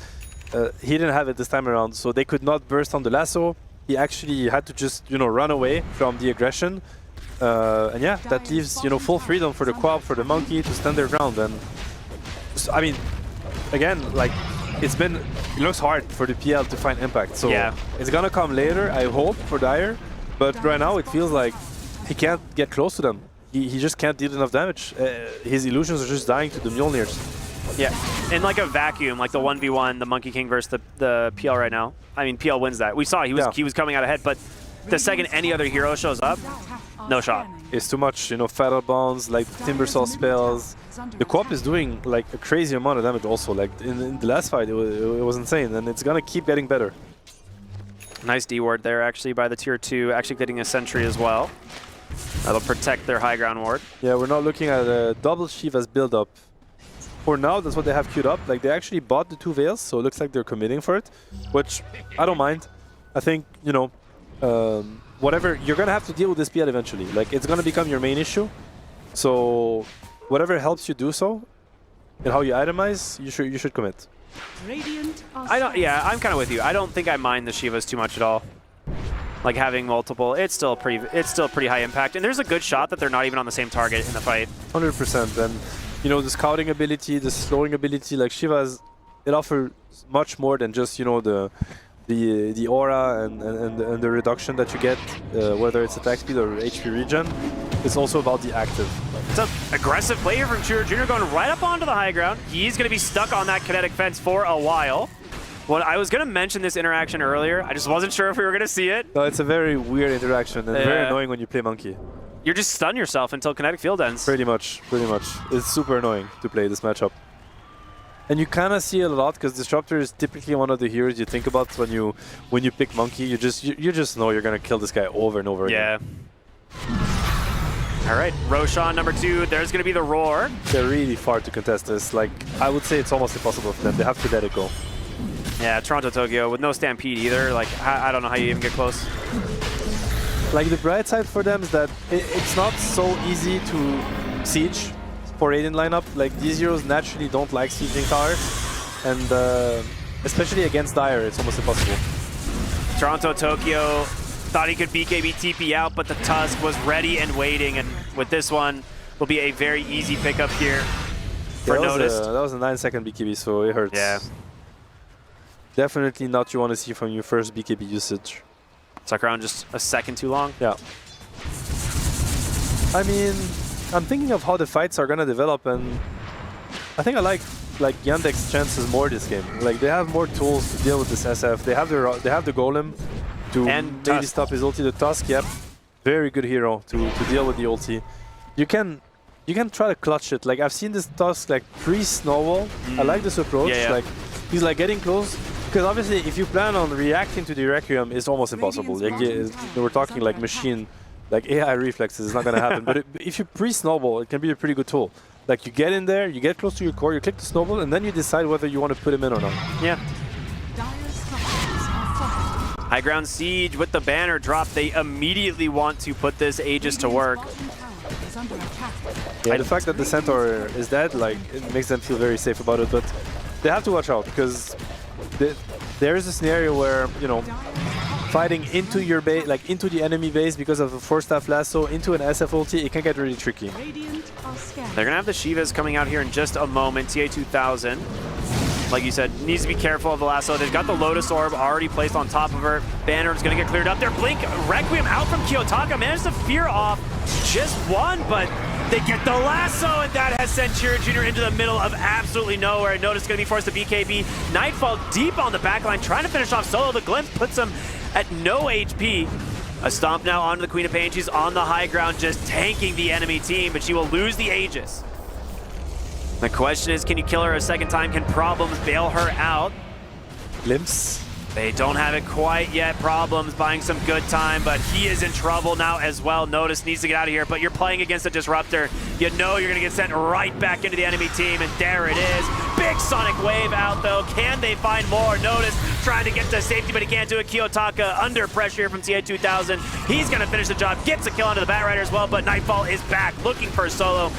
Speaker 3: He didn't have it this time around, so they could not burst on the lasso. He actually had to just, run away from the aggression. And yeah, that leaves, full freedom for the co-op, for the Monkey to stand their ground. And so, I mean, again, like, it looks hard for the PL to find impact. So
Speaker 2: yeah.
Speaker 3: It's gonna come later, I hope, for Dire. But right now it feels like he can't get close to them. He just can't deal enough damage. His illusions are just dying to the Mjolnirs.
Speaker 2: Yeah, in like a vacuum, like the 1v1, the Monkey King versus the PL right now. I mean, PL wins that. We saw he was coming out ahead, but the second any other hero shows up, no shot.
Speaker 3: It's too much, Fatal Bounds, like Timbersaw spells. The co-op is doing like a crazy amount of damage also. Like in the last fight, it was insane, and it's gonna keep getting better.
Speaker 2: Nice D-ward there actually by the tier 2, actually getting a sentry as well. That'll protect their high ground ward.
Speaker 3: Yeah, we're not looking at a double Shiva's build-up. For now, that's what they have queued up. Like, they actually bought the 2 Veils, so it looks like they're committing for it, which I don't mind. I think, whatever, you're gonna have to deal with this PL eventually. Like, it's gonna become your main issue. So whatever helps you do so, and how you itemize, you should commit.
Speaker 2: I'm kind of with you. I don't think I mind the Shivas too much at all. Like having multiple, it's still pretty high impact, and there's a good shot that they're not even on the same target in the fight.
Speaker 3: 100%, and the scouting ability, the slowing ability, like Shiva's, it offers much more than just the aura and the reduction that you get, whether it's attack speed or HP regen. It's also about the active.
Speaker 2: It's an aggressive play here from Chira Jr. going right up onto the high ground. He's going to be stuck on that kinetic fence for a while. Well, I was going to mention this interaction earlier. I just wasn't sure if we were going to see it.
Speaker 3: No, it's a very weird interaction and very annoying when you play Monkey.
Speaker 2: You just stun yourself until kinetic field ends.
Speaker 3: Pretty much. It's super annoying to play this matchup. And you kind of see it a lot because Disruptor is typically one of the heroes you think about when you pick Monkey. You just know you're going to kill this guy over and over again.
Speaker 2: Yeah. All right, Roshan number 2. There's going to be the Roar.
Speaker 3: They're really far to contest this. Like, I would say it's almost impossible for them. They have to let it go.
Speaker 2: Yeah, Toronto, Tokyo with no Stampede either. Like, I don't know how you even get close.
Speaker 3: Like, the bright side for them is that it's not so easy to siege for Aiden lineup. Like, these heroes naturally don't like sieging towers, and especially against Dire, it's almost impossible.
Speaker 2: Toronto, Tokyo thought he could BKB TP out, but the Tusk was ready and waiting, and with this one, will be a very easy pickup here for Natus.
Speaker 3: That was a 9-second BKB, so it hurts.
Speaker 2: Yeah.
Speaker 3: Definitely not what you want to see from your first BKB usage.
Speaker 2: Stuck around just a second too long.
Speaker 3: Yeah. I mean, I'm thinking of how the fights are gonna develop, and I think I like Yandex's chances more this game. Like, they have more tools to deal with this SF. They have the Golem to maybe stop his ulti. The Tusk, yep, very good hero to deal with the ulti. You can try to clutch it. Like, I've seen this Tusk like pre-snowball. I like this approach.
Speaker 2: Yeah.
Speaker 3: Like, he's like getting close. Because obviously, if you plan on reacting to the Requiem, it's almost impossible. Like, we're talking like machine, like AI reflexes. It's not going to happen. But if you pre-snowball, it can be a pretty good tool. Like, you get in there, you get close to your core, you click the snowball, and then you decide whether you want to put him in or not.
Speaker 2: Yeah. High ground siege with the banner drop. They immediately want to put this Aegis to work.
Speaker 3: Yeah, the fact that the Centaur is dead, like, it makes them feel very safe about it. But they have to watch out because there is a scenario where, fighting into your base, like into the enemy base because of a 4-staff lasso, into an SF ulti, it can get really tricky.
Speaker 5: Radiant are scanning.
Speaker 2: They're going to have the Shivas coming out here in just a moment. TA2000, like you said, needs to be careful of the lasso. They've got the Lotus Orb already placed on top of her. Banner is going to get cleared up there. Blink, Requiem out from Kiyotaka. Managed to fear off just one, but they get the lasso, and that has sent Chira Jr. into the middle of absolutely nowhere. Notice going to be forced to BKB. Nightfall deep on the backline, trying to finish off solo. The glimpse puts him at no HP. A stomp now onto the Queen of Pain. She's on the high ground, just tanking the enemy team, but she will lose the Aegis. The question is, can you kill her a second time? Can Problems bail her out?
Speaker 3: Glimpse.
Speaker 2: They don't have it quite yet. Problems buying some good time, but he is in trouble now as well. Notice needs to get out of here, but you're playing against a Disruptor. You know you're going to get sent right back into the enemy team, and there it is. Big Sonic Wave out, though. Can they find more? Notice trying to get to safety, but he can't do it. Kiyotaka under pressure here from TA2000. He's going to finish the job. Gets a kill onto the Bat Rider as well, but Nightfall is back looking for a solo.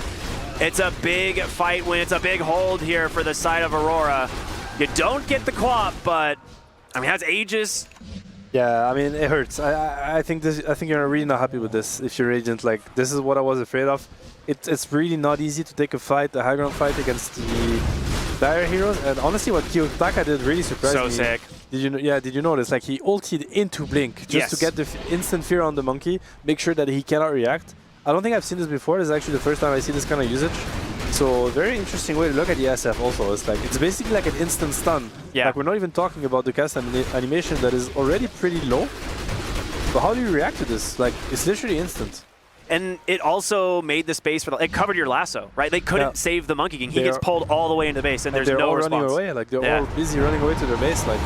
Speaker 2: It's a big fight win. It's a big hold here for the side of Aurora. You don't get the Quap, but I mean, has Aegis.
Speaker 3: Yeah, I mean, it hurts. I think you're really not happy with this if you're Radiant. Like, this is what I was afraid of. It's really not easy to take a fight, a high ground fight against the dire heroes. And honestly, what Kiyotaka did really surprised me.
Speaker 2: So sick.
Speaker 3: Did you notice? Like, he ultied into Blink just to get the instant fear on the monkey, make sure that he cannot react. I don't think I've seen this before. This is actually the first time I see this kind of usage. So very interesting way to look at the SF also. It's like, it's basically like an instant stun.
Speaker 2: Yeah.
Speaker 3: Like, we're not even talking about the cast animation that is already pretty low. But how do you react to this? Like, it's literally instant.
Speaker 2: And it also made the space for it covered your lasso, right? They couldn't save the Monkey King. He gets pulled all the way into the base, and there's no response.
Speaker 3: They're all running away. Like, they're all busy running away to their base. Like,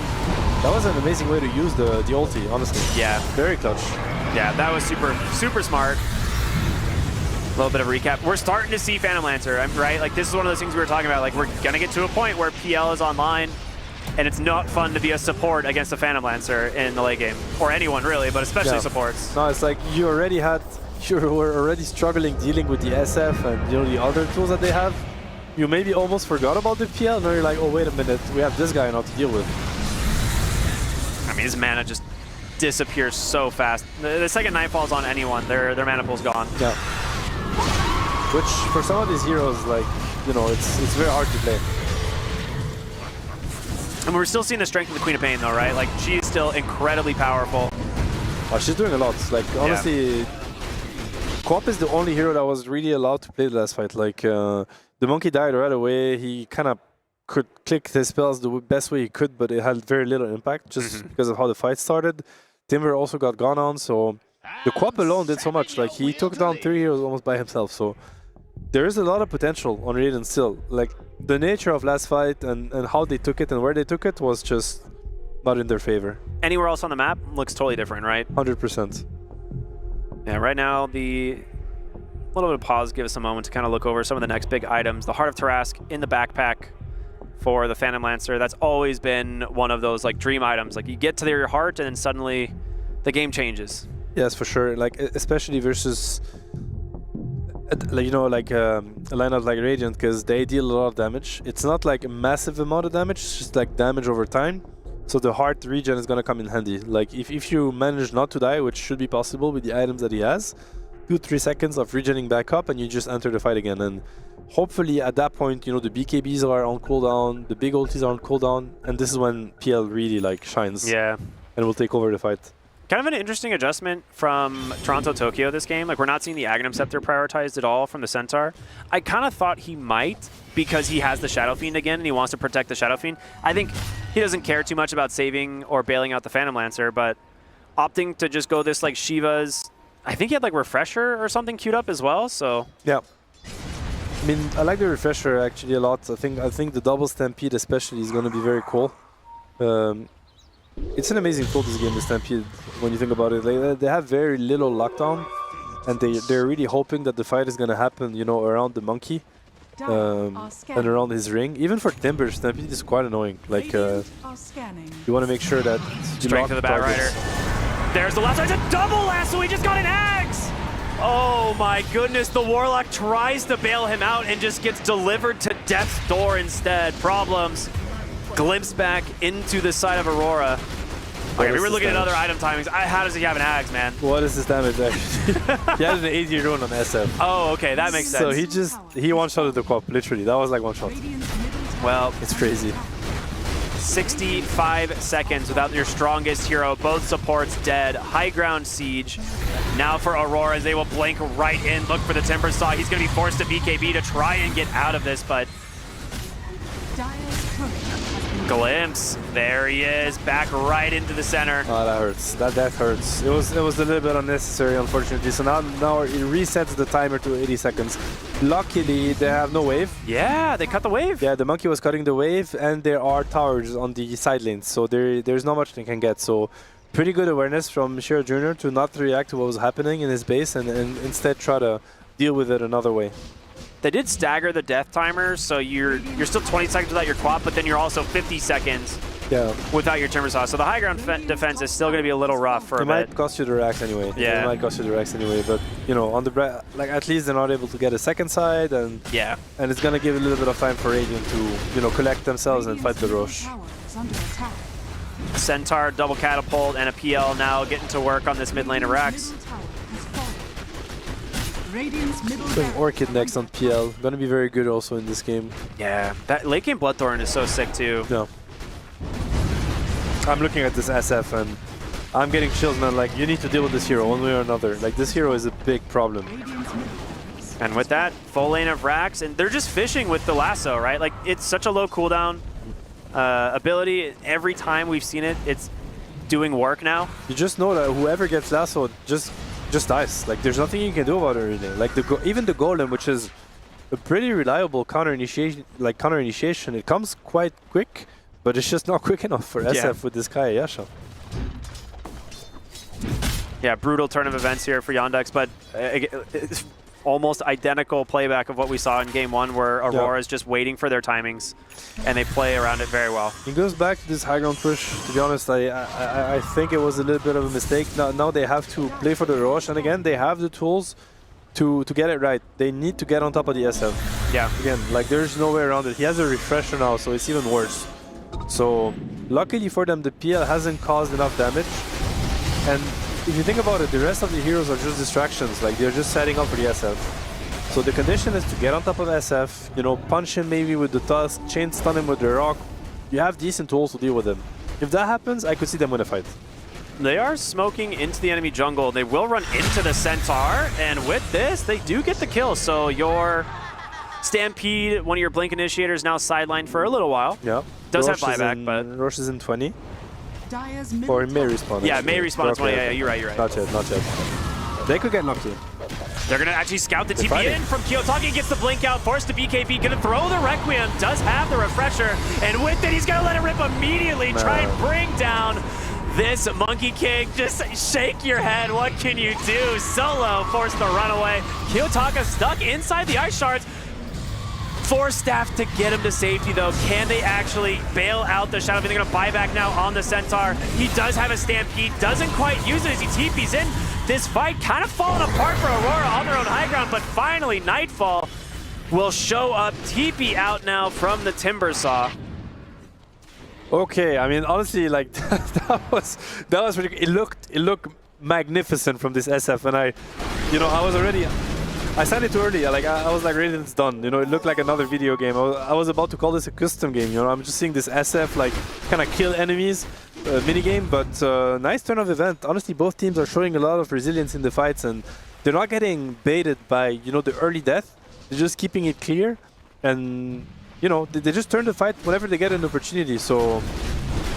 Speaker 3: that was an amazing way to use the ulti, honestly.
Speaker 2: Yeah.
Speaker 3: Very clutch.
Speaker 2: Yeah, that was super smart. A little bit of a recap. We're starting to see Phantom Lancer, right? Like, this is one of those things we were talking about. Like, we're going to get to a point where PL is online, and it's not fun to be a support against a Phantom Lancer in the late game. Or anyone, really, but especially supports.
Speaker 3: No, it's like you were already struggling dealing with the SF and, you know, the other tools that they have. You maybe almost forgot about the PL, and now you're like, oh, wait a minute, we have this guy now to deal with.
Speaker 2: I mean, his mana just disappears so fast. The second Nightfall's on anyone, their mana pool's gone.
Speaker 3: Yeah. Which, for some of these heroes, like, you know, it's very hard to play.
Speaker 2: And we're still seeing the strength of the Queen of Pain, though, right? Like, she's still incredibly powerful.
Speaker 3: Oh, she's doing a lot. Like, honestly, Quap is the only hero that was really allowed to play the last fight. Like, the monkey died right away. He kind of could click his spells the best way he could, but it had very little impact just because of how the fight started. Timber also got gone on, so the Quap alone did so much. Like, he took down 3 heroes almost by himself, so there is a lot of potential on Radiant still. Like, the nature of last fight and how they took it and where they took it was just not in their favor.
Speaker 2: Anywhere else on the map looks totally different, right?
Speaker 3: 100%.
Speaker 2: Yeah, right now, the little bit of pause, give us a moment to kind of look over some of the next big items. The Heart of Tarask in the backpack for the Phantom Lancer. That's always been one of those, like, dream items. Like, you get to your heart and then suddenly the game changes.
Speaker 3: Yes, for sure. Like, especially versus, you know, like a lineup like Radiant, because they deal a lot of damage. It's not like a massive amount of damage, it's just like damage over time. So the heart regen is going to come in handy. Like, if you manage not to die, which should be possible with the items that he has, 2-3 seconds of regenning back up and you just enter the fight again. And hopefully at that point, you know, the BKBs are on cooldown, the big ultis are on cooldown, and this is when PL really, like, shines.
Speaker 2: Yeah.
Speaker 3: And will take over the fight.
Speaker 2: Kind of an interesting adjustment from Toronto-Tokyo this game. Like, we're not seeing the Aghanim Scepter prioritized at all from the Centaur. I kind of thought he might because he has the Shadow Fiend again and he wants to protect the Shadow Fiend. I think he doesn't care too much about saving or bailing out the Phantom Lancer, but opting to just go this, like, Shiva's... I think he had, like, Refresher or something queued up as well, so...
Speaker 3: Yeah. I mean, I like the Refresher actually a lot. I think the double Stampede especially is going to be very cool. It's an amazing tool, this game, the Stampede, when you think about it. They have very little lockdown, and they're really hoping that the fight is going to happen, you know, around the monkey and around his ring. Even for Timber, Stampede is quite annoying. Like, you want to make sure that you
Speaker 2: strength of the Bat Rider. There's the lasso. It's a double lasso. He just got an axe. Oh my goodness. The Warlock tries to bail him out and just gets delivered to death's door instead. Problems. Glimpse back into the side of Aurora. Okay, we were looking at other item timings. How does he have an Ags, man?
Speaker 3: What is his damage actually? He had an 80 rune on SF.
Speaker 2: Oh, okay, that makes sense.
Speaker 3: So he one-shotted the co-op, literally. That was like one shot.
Speaker 2: Well,
Speaker 3: It's crazy.
Speaker 2: 65 seconds without your strongest hero. Both supports dead. High ground siege. Now for Aurora, as they will blink right in. Look for the Timber Saw. He's going to be forced to BKB to try and get out of this, but glimpse. There he is, back right into the center.
Speaker 3: Oh, that hurts. That hurts. It was a little bit unnecessary, unfortunately. So now it resets the timer to 80 seconds. Luckily, they have no wave.
Speaker 2: Yeah, they cut the wave.
Speaker 3: Yeah, the monkey was cutting the wave, and there are towers on the side lanes, so there's not much they can get. So pretty good awareness from Shiro Jr. to not react to what was happening in his base and instead try to deal with it another way.
Speaker 2: They did stagger the death timer, so you're still 20 seconds without your quap, but then you're also 50 seconds without your Timber Saw. So the high ground defense is still going to be a little rough for a bit.
Speaker 3: It might cost you the racks anyway.
Speaker 2: Yeah.
Speaker 3: It might cost you the racks anyway, but you know, on the at least they're not able to get a second side, and it's going to give a little bit of time for Radiant to collect themselves and fight the rush.
Speaker 2: Centaur, double catapult, and a PL now getting to work on this mid lane of Rax.
Speaker 3: Playing Orchid next on PL. Gonna be very good also in this game.
Speaker 2: Yeah, that late game Bloodthorn is so sick too.
Speaker 3: No. I'm looking at this SF and I'm getting chills, man. Like, you need to deal with this hero one way or another. Like, this hero is a big problem.
Speaker 2: And with that, full lane of Rax, and they're just fishing with the lasso, right? Like, it's such a low cooldown ability. Every time we've seen it, it's doing work now.
Speaker 3: You just know that whoever gets lasso just dies. Like, there's nothing you can do about it really. Like, even the golem, which is a pretty reliable counter initiation, it comes quite quick, but it's just not quick enough for SF with this Kaya Yasha.
Speaker 2: Yeah, brutal turn of events here for Yandex, but it's almost identical playback of what we saw in game one, where Aurora is just waiting for their timings, and they play around it very well.
Speaker 3: It goes back to this high ground push. To be honest, I think it was a little bit of a mistake. Now they have to play for the rush, and again, they have the tools to get it right. They need to get on top of the SF.
Speaker 2: Yeah.
Speaker 3: Again, like, there's no way around it. He has a refresher now, so it's even worse. So luckily for them, the PL hasn't caused enough damage. And if you think about it, the rest of the heroes are just distractions. Like, they're just setting up for the SF. So the condition is to get on top of SF, you know, punch him maybe with the tusk, chain stun him with the rock. You have decent tools to deal with him. If that happens, I could see them win a fight.
Speaker 2: They are smoking into the enemy jungle. They will run into the Centaur, and with this, they do get the kill. So your Stampede, one of your Blink initiators, now sidelined for a little while.
Speaker 3: Yeah.
Speaker 2: Does
Speaker 3: Roche
Speaker 2: have buyback, but
Speaker 3: Roche is in 20. Or it may respawn.
Speaker 2: Yeah,
Speaker 3: actually.
Speaker 2: may respawn at 20. Yeah, you're right, you're right.
Speaker 3: Not yet, not yet. They could get lucky.
Speaker 2: They're going to actually scout the TP in from Kiyotaki, gets the blink out, forced to BKB, going to throw the Requiem, does have the refresher, and with it, he's going to let it rip immediately, try and bring down this Monkey King. Just shake your head, what can you do? Solo forced to run away. Kiyotaka stuck inside the Ice Shards. Force staff to get him to safety, though. Can they actually bail out the Shadow? They're going to buy back now on the Centaur. He does have a Stampede, doesn't quite use it as he TPs in. This fight kind of falling apart for Aurora on their own high ground, but finally Nightfall will show up. TP out now from the Timber Saw.
Speaker 3: Okay, I mean, honestly, like, that was ridiculous. It looked magnificent from this SF, and I signed it too early. Like, I was like, Radiant's done. You know, it looked like another video game. I was about to call this a custom game. You know, I'm just seeing this SF like kind of kill enemies mini game, but nice turn of event. Honestly, both teams are showing a lot of resilience in the fights, and they're not getting baited by, you know, the early death. They're just keeping it clear, and you know, they just turn the fight whenever they get an opportunity. So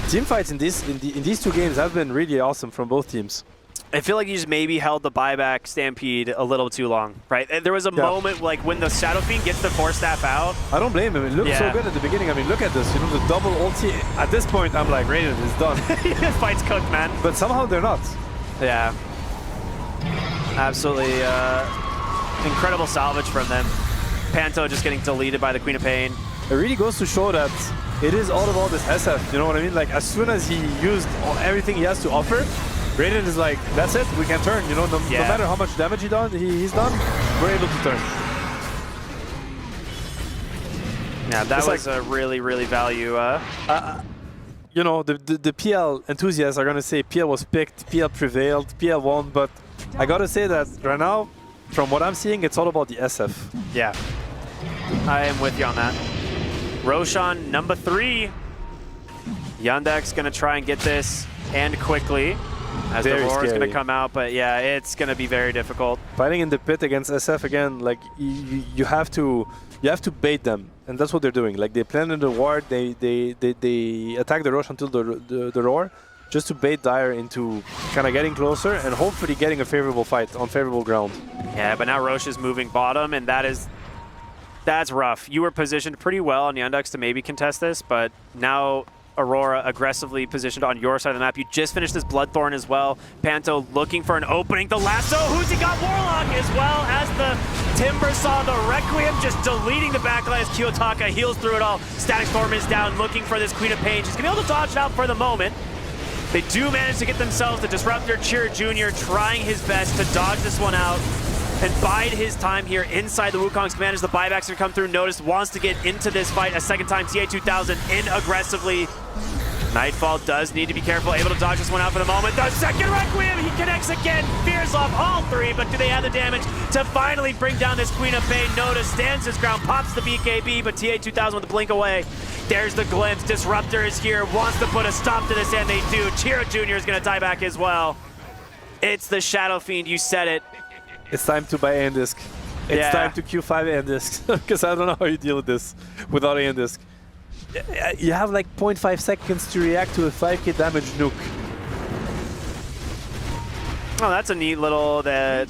Speaker 3: team fights in these two games have been really awesome from both teams.
Speaker 2: I feel like you just maybe held the buyback Stampede a little too long, right? There was a moment like when the Shadow Fiend gets the Force Staff out.
Speaker 3: I don't blame him. It looked so good at the beginning. I mean, look at this. You know, the double ulti. At this point, I'm like, Radiant is done.
Speaker 2: The fight's cooked, man.
Speaker 3: But somehow they're not.
Speaker 2: Yeah. Absolutely incredible salvage from them. Panto just getting deleted by the Queen of Pain.
Speaker 3: It really goes to show that it is all about this SF. You know what I mean? Like, as soon as he used everything he has to offer, Radiant is like, that's it, we can turn, you know, no matter how much damage he's done, we're able to turn.
Speaker 2: Yeah, that was a really, really value.
Speaker 3: you know, the PL enthusiasts are going to say PL was picked, PL prevailed, PL won, but I got to say that right now, from what I'm seeing, it's all about the SF.
Speaker 2: Yeah, I am with you on that. Roshan, number 3. Yandex going to try and get this, and quickly, as the Aurora's going to come out, but yeah, it's going to be very difficult.
Speaker 3: Fighting in the pit against SF again, like you have to bait them, and that's what they're doing. Like they planted the ward, they attack the Roche until the roar, just to bait Dire into kind of getting closer and hopefully getting a favorable fight on favorable ground.
Speaker 2: Yeah, but now Roche is moving bottom, and that's rough. You were positioned pretty well on Yandex to maybe contest this, but now Aurora aggressively positioned on your side of the map. You just finished this Bloodthorn as well. Panto looking for an opening. The lasso, who's he got? Warlock as well as the Timber Saw, the Requiem just deleting the backline as Kiyotaka heals through it all. Static Storm is down looking for this Queen of Pain. She's gonna be able to dodge it out for the moment. They do manage to get themselves the Disruptor. Cheer Jr. trying his best to dodge this one out and bide his time here inside the Wukong's command as the buybacks are come through. Notice wants to get into this fight a second time. TA2000 in aggressively. Nightfall does need to be careful, able to dodge this one out for the moment. The second Requiem, he connects again, fears off all 3, but do they have the damage to finally bring down this Queen of Pain? Notice stands his ground, pops the BKB, but TA2000 with the blink away. There's the glimpse, Disruptor is here, wants to put a stop to this, and they do. Chiro Jr. is gonna die back as well. It's the Shadow Fiend, you said it.
Speaker 3: It's time to buy Andisk. It's time to Q5 Andisk, because I don't know how you deal with this without Andisk. You have like 0.5 seconds to react to a 5k damage nuke.
Speaker 2: Oh, that's a neat little, the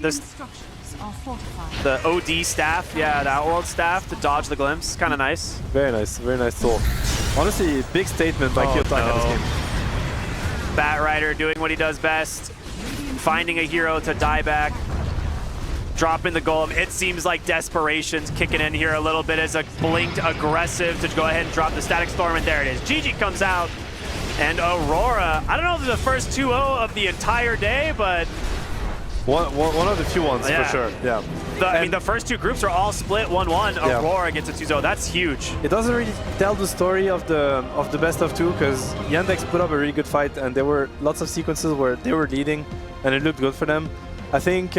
Speaker 2: OD staff, yeah, the Outworld staff to dodge the glimpse, kind of nice.
Speaker 3: Very nice tool. Honestly, big statement by Kiyotaka this game.
Speaker 2: Bat Rider doing what he does best, finding a hero to die back. Dropping the golem. It seems like desperation's kicking in here a little bit as a blinked aggressive to go ahead and drop the Static Storm, and there it is. GG comes out, and Aurora, I don't know if it's the first 2-0 of the entire day, but
Speaker 3: one of the few ones for sure. Yeah.
Speaker 2: I mean, the first 2 groups are all split 1-1. Aurora gets a 2-0. That's huge.
Speaker 3: It doesn't really tell the story of the best of 2, because Yandex put up a really good fight, and there were lots of sequences where they were leading, and it looked good for them. I think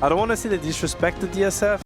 Speaker 3: I don't want to say they disrespected DSF,